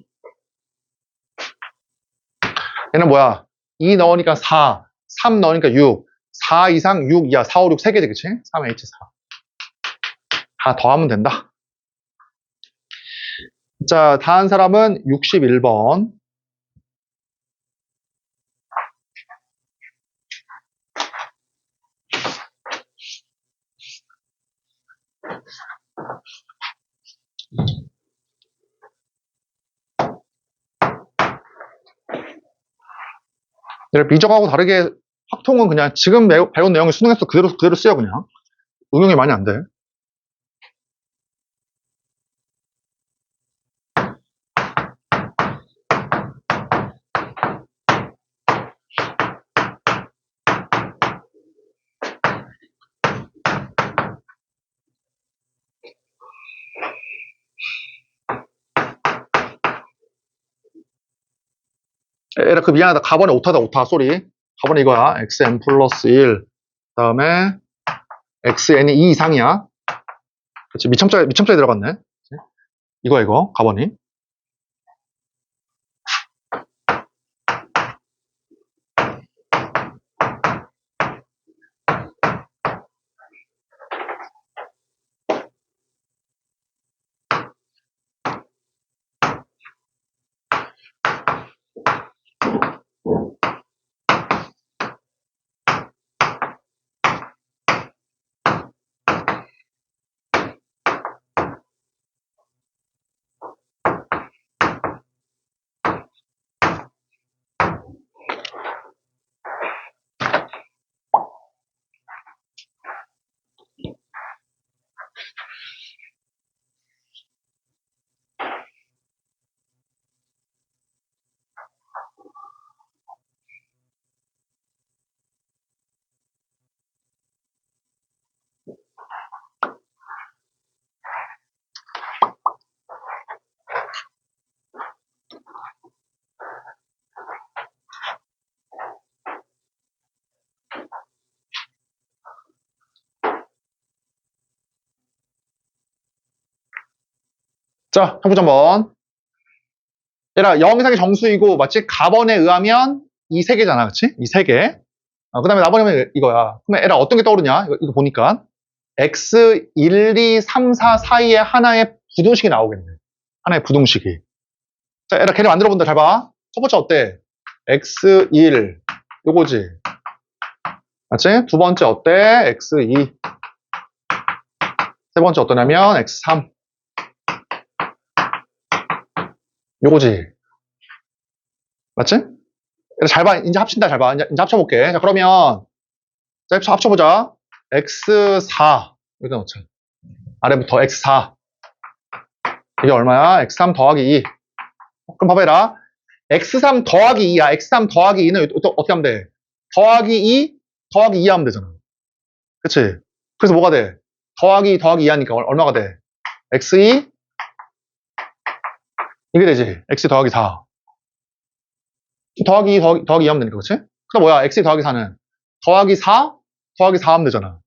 얘는 뭐야? 2 넣으니까 4, 3 넣으니까 6, 4 이상 6 이하, 4, 5, 6 3개지, 그치? 3H4. 다 더하면 된다. 자, 다한 사람은 61번. 미적하고 다르게 확통은 그냥 지금 배운 내용을 수능에서 그대로 쓰여, 그냥. 응용이 많이 안 돼. 에라, 그 미안하다. 가번에 오타다, 오타. 쏘리. 가번에 이거야. xn 플러스 1. 그 다음에 xn이 2 이상이야. 그치. 미첨자에 들어갔네. 그치? 이거. 가번이. 자, 해보자 한번. 얘라 0 이상의 정수이고 마치 가번에 의하면 이 세 개잖아, 그치? 이 세 개. 그 다음에 나머지는 이거야. 그러면 얘라 어떤 게 떠오르냐? 이거 보니까 x 1, 2, 3, 4 사이에 하나의 부등식이 나오겠네. 하나의 부등식이. 자, 얘라 걔를 만들어 본다. 잘 봐. 첫 번째 어때? x1 요거지. 맞지? 두 번째 어때? x2. 세 번째 어떠냐면 x3. 요거지. 맞지? 잘 봐. 이제 합친다. 잘 봐. 이제 합쳐볼게. 자, 그러면, 자, 합쳐보자. x4. 여기다 넣자. 아래부터 x4. 이게 얼마야? x3 더하기 2. 그럼 봐봐라. x3 더하기 2야. x3 더하기 2는 어떻게 하면 돼? 더하기 2, 더하기 2 하면 되잖아. 그치? 그래서 뭐가 돼? 더하기 2 하니까 얼마가 돼? x2 이게 되지. x 더하기 4. 더하기 2 하면 되니까, 그치? 그럼 뭐야? x 더하기 4는 더하기 4 하면 되잖아.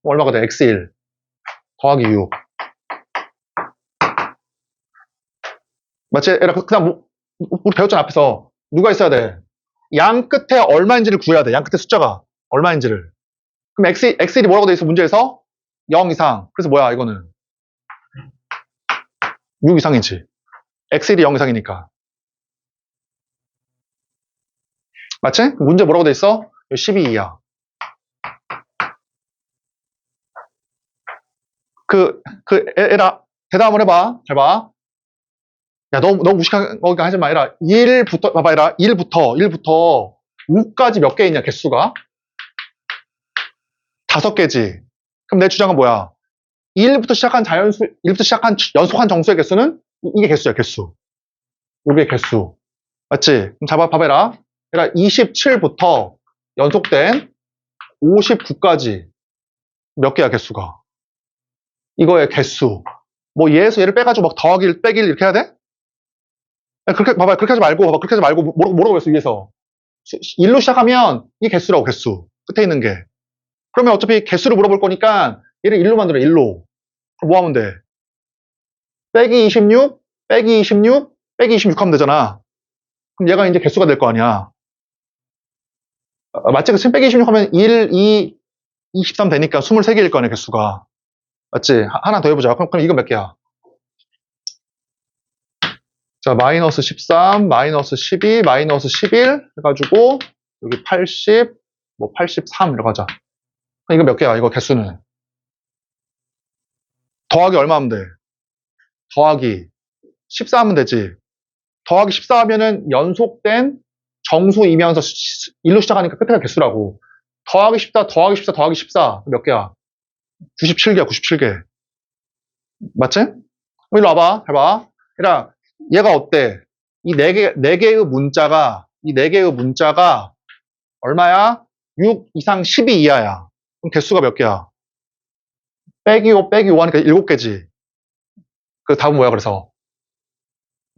얼마가 돼? x1 더하기 6. 맞지? 그냥 우리 배웠잖아, 앞에서. 누가 있어야 돼? 양 끝에 얼마인지를 구해야 돼. 양 끝에 숫자가 얼마인지를. 그럼 x1이 뭐라고 돼 있어? 문제에서 0 이상. 그래서 뭐야, 이거는 6 이상이지. x1이 0 이상이니까. 맞지? 문제 뭐라고 돼 있어? 12이야. 에라, 대답 한번 해봐. 잘 봐. 야, 너무 무식한 거니까 하지 마. 에라, 1부터, 봐봐, 에라, 1부터 5까지 몇 개 있냐, 개수가? 5개지. 그럼 내 주장은 뭐야? 1부터 시작한 연속한 정수의 개수는 이게 개수야, 개수. 이게 개수. 맞지? 그럼 봐봐라. 에라, 27부터 연속된 59까지 몇 개야, 개수가? 이거의 개수. 뭐 얘에서 얘를 빼가지고 막 더하기 빼기를 이렇게 해야 돼? 그렇게 봐봐. 그렇게 하지 말고 뭐라고 했어 위에서 1로 시작하면 이 개수라고. 개수 끝에 있는 게. 그러면 어차피 개수를 물어볼 거니까 얘를 1로 만들어. 1로. 그럼 뭐 하면 돼? 빼기 26 빼기 26 빼기 26 하면 되잖아. 그럼 얘가 이제 개수가 될 거 아니야. 맞지? 그치? 빼기 26 하면 1, 2, 23 되니까 23개일 거 아니야, 개수가. 맞지? 하나 더 해보자. 그럼 이건 몇 개야? 자, 마이너스 13, 마이너스 12, 마이너스 11 해가지고 여기 80, 뭐 83 이렇게 하자. 이거 몇 개야? 이거 개수는. 더하기 얼마 하면 돼? 더하기 14 하면 되지. 더하기 14 하면은 연속된 정수이면서 1로 시작하니까 끝에가 개수라고. 더하기 14, 더하기 14, 더하기 14 몇 개야? 97개야, 97개. 맞지? 일로 와봐. 해봐. 그러니까 얘가 어때? 이 네 개의 문자가 얼마야? 6 이상 12 이하야. 그럼 개수가 몇 개야? 빼기 5 빼기 5 하니까 7개지. 그 답은 뭐야, 그래서?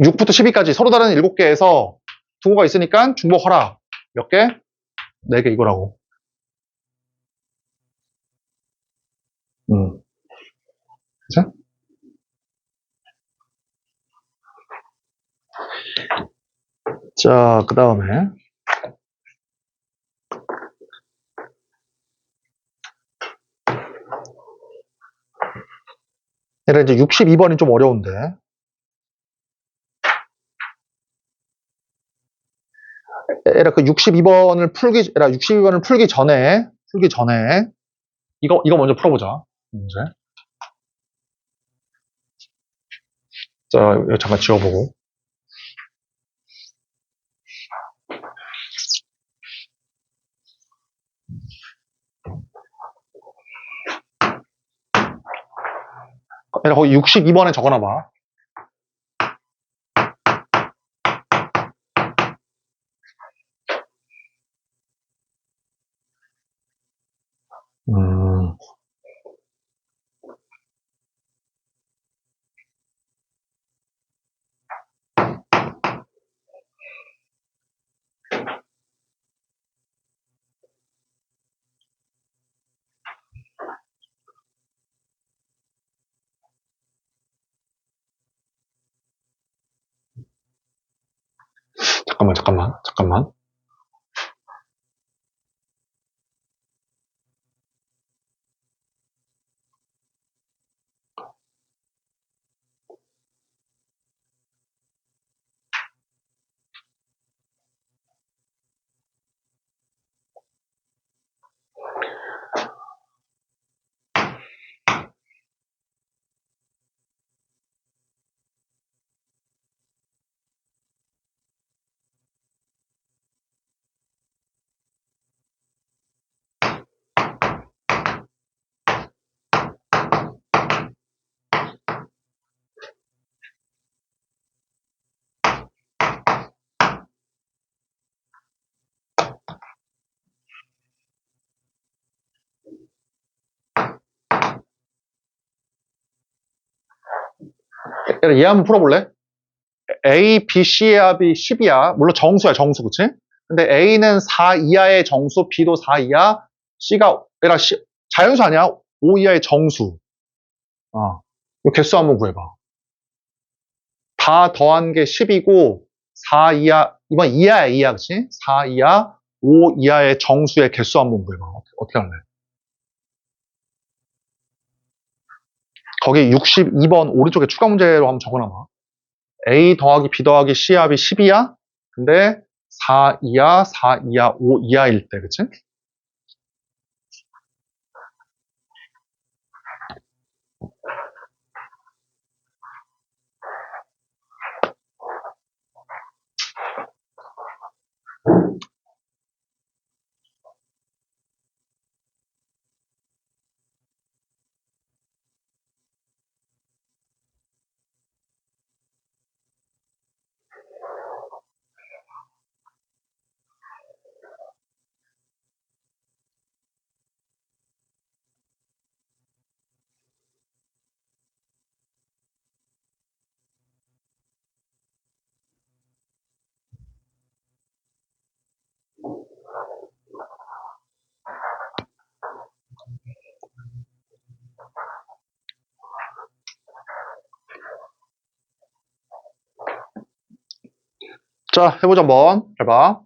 6부터 12까지 서로 다른 7개에서 중고가 있으니까 중복 허락. 몇 개? 4개 이거라고. 그치? 자, 그 다음에. 얘가 이제 62번이 좀 어려운데. 얘가 그 62번을 풀기 전에, 이거 먼저 풀어보자. 문제. 자, 이거 잠깐 지워보고. 얘가 거기 62번에 적어놔봐. 잠깐만. 얘 한번 풀어볼래? A, B, C의 합이 10이야. 물론 정수야, 정수, 그치? 근데 A는 4 이하의 정수, B도 4 이하, C가, 자연수 아니야? 5 이하의 정수. 이 개수 한번 구해봐. 다 더한 게 10이고, 4 이하, 이번 이하야, 이하, 그치? 4 이하, 5 이하의 정수의 개수 한번 구해봐. 어떻게 할래? 거기 62번 오른쪽에 추가 문제로 한번 적어놔봐. A 더하기 B 더하기 C 합이 10이야? 근데 4 이하, 4 이하, 5 이하일 때, 그치? 자, 해보자 한번. 해봐.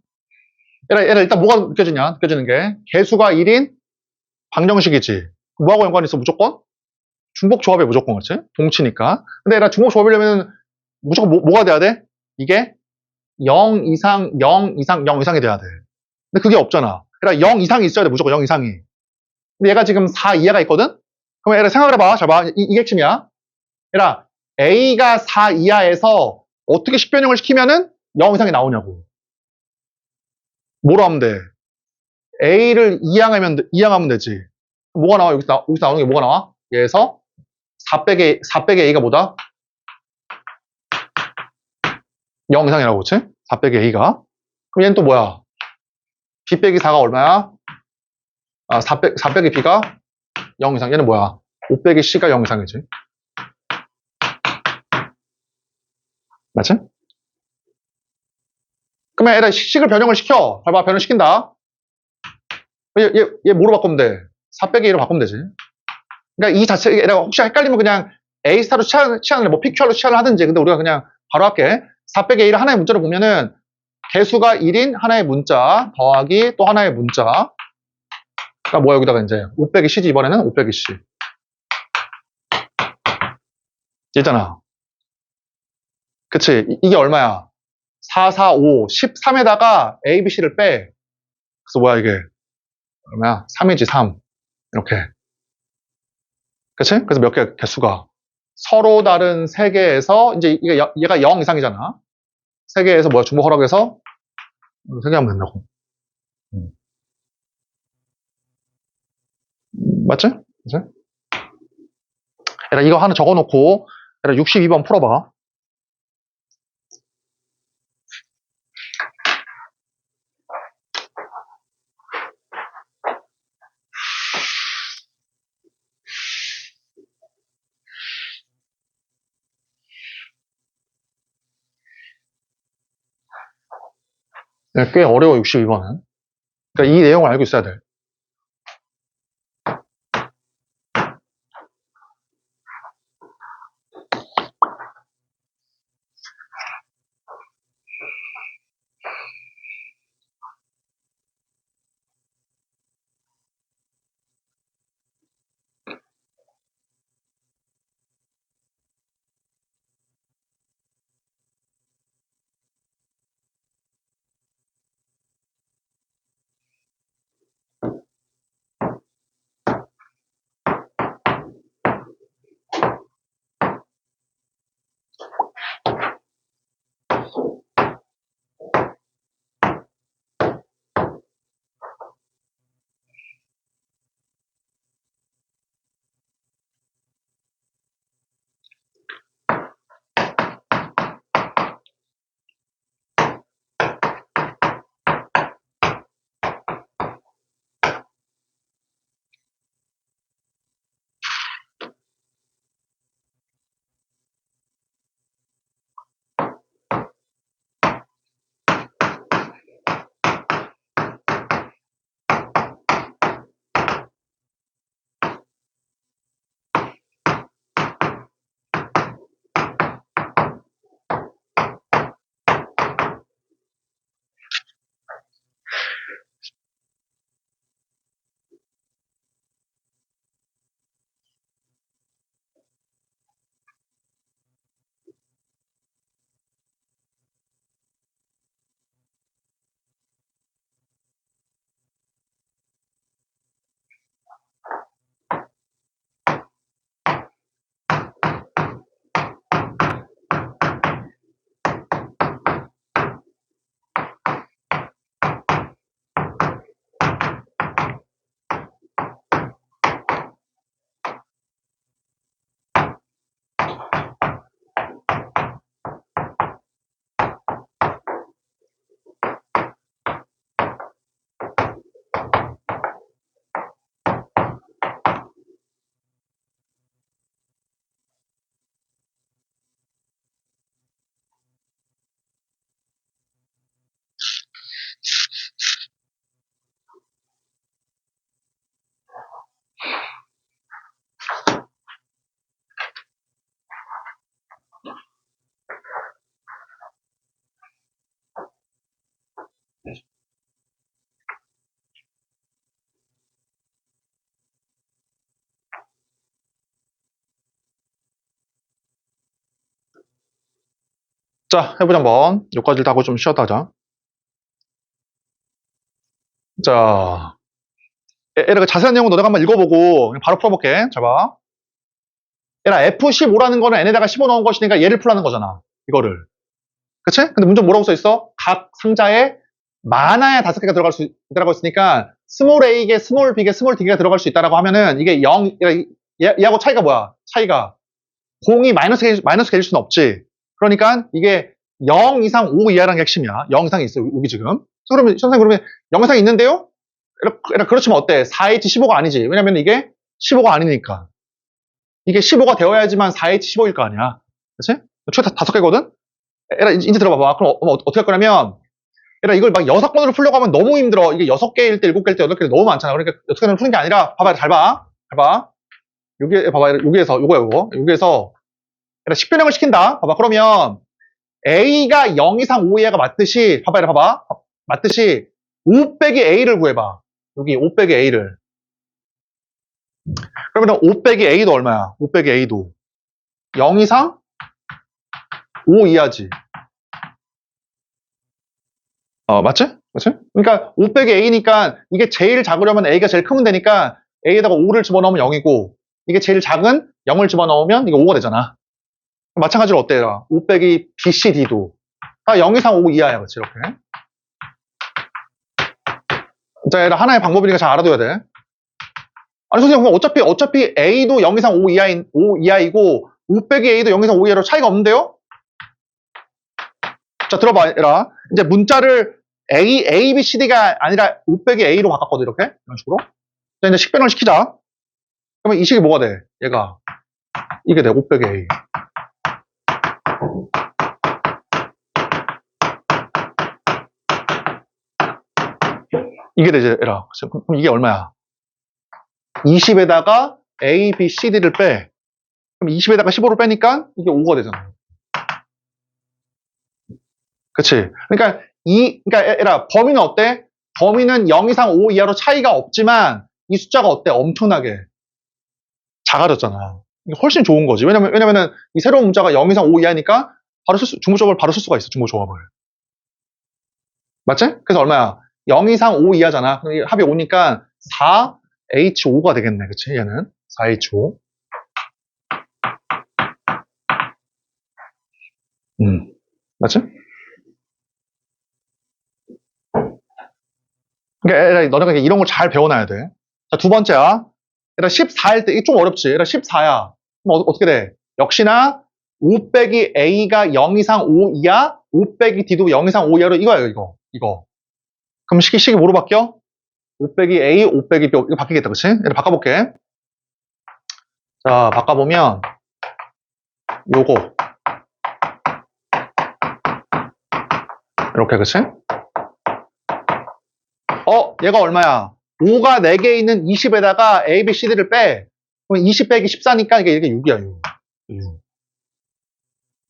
얘라 일단 뭐가 느껴지는 게 개수가 1인 방정식이지. 뭐하고 연관이 있어 무조건? 중복 조합에 무조건 그렇지? 동치니까. 근데 얘라 중복 조합이려면 무조건 뭐가 돼야 돼? 이게 0 이상, 0 이상, 0 이상이 돼야 돼. 근데 그게 없잖아. 얘라 0 이상이 있어야 돼. 무조건 0 이상이. 근데 얘가 지금 4 이하가 있거든? 그럼 얘라 생각을 해봐. 잘 봐. 이게 핵심이야. 얘라 A가 4 이하에서 어떻게 식변형을 시키면은 0 이상이 나오냐고. 뭐로 하면 돼? A를 이항하면 되지. 뭐가 나와? 여기서 나오는 게 뭐가 나와? 얘에서 4 빼기 A가 뭐다? 0 이상이라고, 그치? 4 빼기 A가. 그럼 얘는 또 뭐야? B 빼기 4가 얼마야? 4 빼기 B가 0 이상. 얘는 뭐야? 5 빼기 C가 0 이상이지. 맞지? 그러면 얘를 식을 변형을 시켜. 봐봐, 변형시킨다. 얘 뭐로 바꾸면 돼? 4 빼기 1로 바꾸면 되지. 그러니까 이 자체, 얘가 혹시 헷갈리면 그냥 A스타로 치환을, 뭐 PQR로 치환을 하든지. 근데 우리가 그냥 바로 할게. 4 빼기 1을 하나의 문자로 보면은 개수가 1인 하나의 문자 더하기 또 하나의 문자. 그러니까 뭐야, 여기다가 이제 5 빼기 C지, 이번에는 5 빼기 C. 얘잖아. 그치? 이게 얼마야? 4, 4, 5, 13에다가 A, B, C를 빼. 그래서 뭐야, 이게? 얼마야? 3이지, 3. 이렇게. 그치? 그래서 몇 개, 개수가. 서로 다른 3개에서, 이제 얘가 0 이상이잖아. 3개에서 뭐야, 중복 허락해서 3개 하면 된다고. 맞지? 그치? 얘들아, 이거 하나 적어놓고, 얘들아, 62번 풀어봐. 꽤 어려워, 62번은. 그러니까 이 내용을 알고 있어야 돼. 자, 해보자, 한번. 여기까지 다 하고 좀 쉬었다 하자. 자, 얘가 자세한 내용은 너네가 한번 읽어보고 바로 풀어볼게. 잘 봐. 얘가 F15라는 거는 n에다가 15 넣은 것이니까 얘를 풀라는 거잖아. 이거를. 그치? 근데 문제 뭐라고 써있어? 각 상자에 많아야 5개가 들어갈 수 있다고 했으니까 스몰 a개, 스몰 b개, 스몰 d개가 들어갈 수 있다라고 하면은 이게 0, 얘하고 차이가 뭐야? 차이가 0이 마이너스 개일 수는 없지. 그러니까 이게 0 이상 5 이하라는 게 핵심이야. 0 이상이 있어, 여기 지금. 그러면, 선생님, 그러면 0 이상 있는데요? 그렇지만 어때? 4H15가 아니지. 왜냐면 이게 15가 아니니까. 이게 15가 되어야지만 4H15일 거 아니야. 그치? 최 5개거든? 이제 들어봐봐. 그럼 어떻게 할 거냐면, 얘들아, 이걸 막 6번으로 풀려고 하면 너무 힘들어. 이게 6개일 때, 7개일 때, 8개일 때 너무 많잖아. 그러니까 어떻게 하면 푸는 게 아니라, 봐봐, 잘 봐. 잘 봐. 여기, 봐봐, 여기에서, 요거야, 요거. 여기에서, 얘들아, 식변형을 시킨다. 봐봐, 그러면, A가 0 이상 5 이하가 맞듯이, 봐봐, 봐봐. 맞듯이, 5 빼기 A를 구해봐. 여기 5 빼기 A를. 그러면 5 빼기 A도 얼마야? 5 빼기 A도. 0 이상 5 이하지. 맞지? 그치? 그러니까 5 빼기 A니까 이게 제일 작으려면 A가 제일 크면 되니까 A에다가 5를 집어넣으면 0이고 이게 제일 작은 0을 집어넣으면 이거 5가 되잖아. 마찬가지로 어때요? 5 빼기 B, C, D도 다 0 이상 5 이하야. 그치? 이렇게. 자, 얘들 하나의 방법이니까 잘 알아둬야 돼. 아니, 선생님, 어차피 A도 0 이상 5 이하이고 5 빼기 A도 0 이상 5 이하로 차이가 없는데요? 자, 들어봐, 얘들아. 이제 문자를 A, B, C, D가 아니라 5 빼기 A로 바꿨거든, 이렇게. 이런 식으로. 자, 이제 식변을 시키자. 그러면 이 식이 뭐가 돼? 얘가. 이게 돼, 5 빼기 A. 이게 되지, 얘들아. 그럼 이게 얼마야? 20에다가 A, B, C, D를 빼. 그럼 20에다가 15를 빼니까 이게 5가 되잖아. 그치? 그러니까 얘들아, 범위는 어때? 범위는 0 이상 5 이하로 차이가 없지만 이 숫자가 어때? 엄청나게 작아졌잖아. 이게 훨씬 좋은 거지. 왜냐면은 이 새로운 문자가 0 이상 5 이하니까 바로 중부조합을 바로 쓸 수가 있어. 중부조합을. 맞지? 그래서 얼마야? 0 이상 5 이하잖아. 그럼 합이 5니까 4H5가 되겠네. 그치? 얘는 4H5. 맞지? 그러니까 너네가 이런 걸 잘 배워놔야 돼. 자, 두 번째야. 얘들아 14일 때, 이게 좀 어렵지. 얘들아 14야. 그럼 어떻게 돼? 역시나 5 빼기 A가 0 이상 5 이하, 5 빼기 D도 0 이상 5 이하로 이거야, 이거. 그럼 식이 뭐로 바뀌어? 5 빼기 A, 5 빼기 B, 이거 바뀌겠다, 그치? 얘들 바꿔볼게. 자, 바꿔보면, 요거. 이렇게, 그치? 얘가 얼마야? 5가 4개 있는 20에다가 A, B, C, D를 빼. 그럼 20 빼기 14니까 이게 6이야, 6.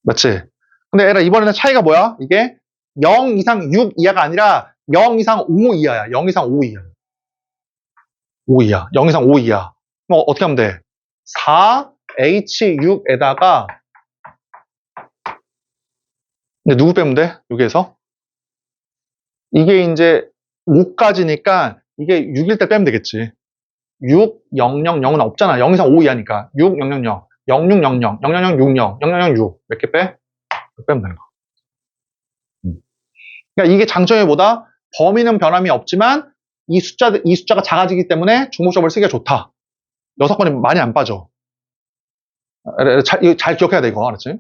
맞지? 근데 얘들아, 이번에는 차이가 뭐야? 이게 0 이상 6 이하가 아니라 0 이상 5 이하야. 0 이상 5 이하. 5 이하. 0 이상 5 이하. 그럼 어떻게 하면 돼? 4H6에다가 근데 누구 빼면 돼? 여기에서? 이게 이제 5까지니까 이게 6일 때 빼면 되겠지. 6, 0, 0, 0은 없잖아. 0 이상 5 이하니까. 6, 0, 0, 0, 0, 6, 0, 0, 0, 0, 0, 6, 0, 0, 0, 6. 몇 개 빼? 빼면 되는 거. 그러니까 이게 장점이 뭐다? 범위는 변함이 없지만 이 숫자가 작아지기 때문에 중복점을 쓰기가 좋다. 6번이 많이 안 빠져. 이거 잘 기억해야 돼, 이거. 알았지?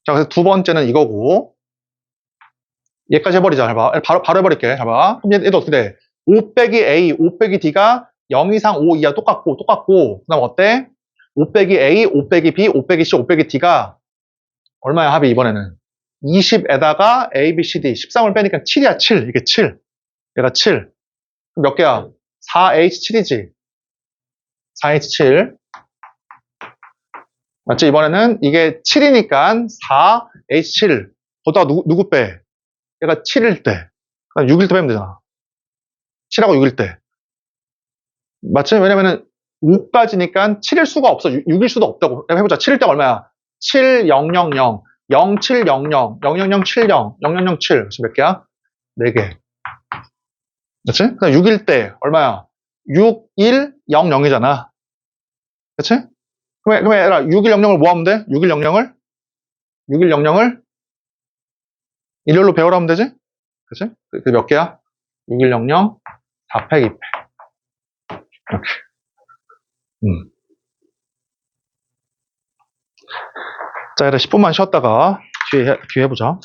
자, 그래서 두 번째는 이거고. 얘까지 해버리자. 해봐. 바로 해버릴게. 해봐. 그럼 얘도 어떻게 돼? 5 빼기 A, 5 빼기 D가 0 이상 5 이하 똑같고. 그 다음 어때? 5 빼기 A, 5 빼기 B, 5 빼기 C, 5 빼기 D가 얼마야, 합이 이번에는? 20에다가 A, B, C, D. 13을 빼니까 7이야, 7. 이게 7. 얘가 7. 몇 개야? 4H7이지. 4H7. 맞지? 이번에는 이게 7이니까 4H7. 거기다가 누구 빼? 얘가 7일 때. 6일 때 빼면 되잖아. 7하고 6일 때. 맞지? 왜냐면은 5까지니까 7일 수가 없어. 6일 수도 없다고. 해보자. 7일 때가 얼마야? 7, 0, 0, 0. 0, 7, 0, 0. 0, 0, 0, 7, 0. 0, 0, 0, 7. 그래서 몇 개야? 4개. 그치? 그럼 6일 때 얼마야? 6, 1, 0, 0이잖아. 그치? 그러면 얘들아 6일 00을 뭐 하면 돼? 6일 00을? 6일 00을 일요일로 배우라 하면 되지? 그치? 그게 몇 개야? 6일 00, 4팩, 2팩. 이렇게. 자, 얘들아 10분만 쉬었다가 뒤에 해보자.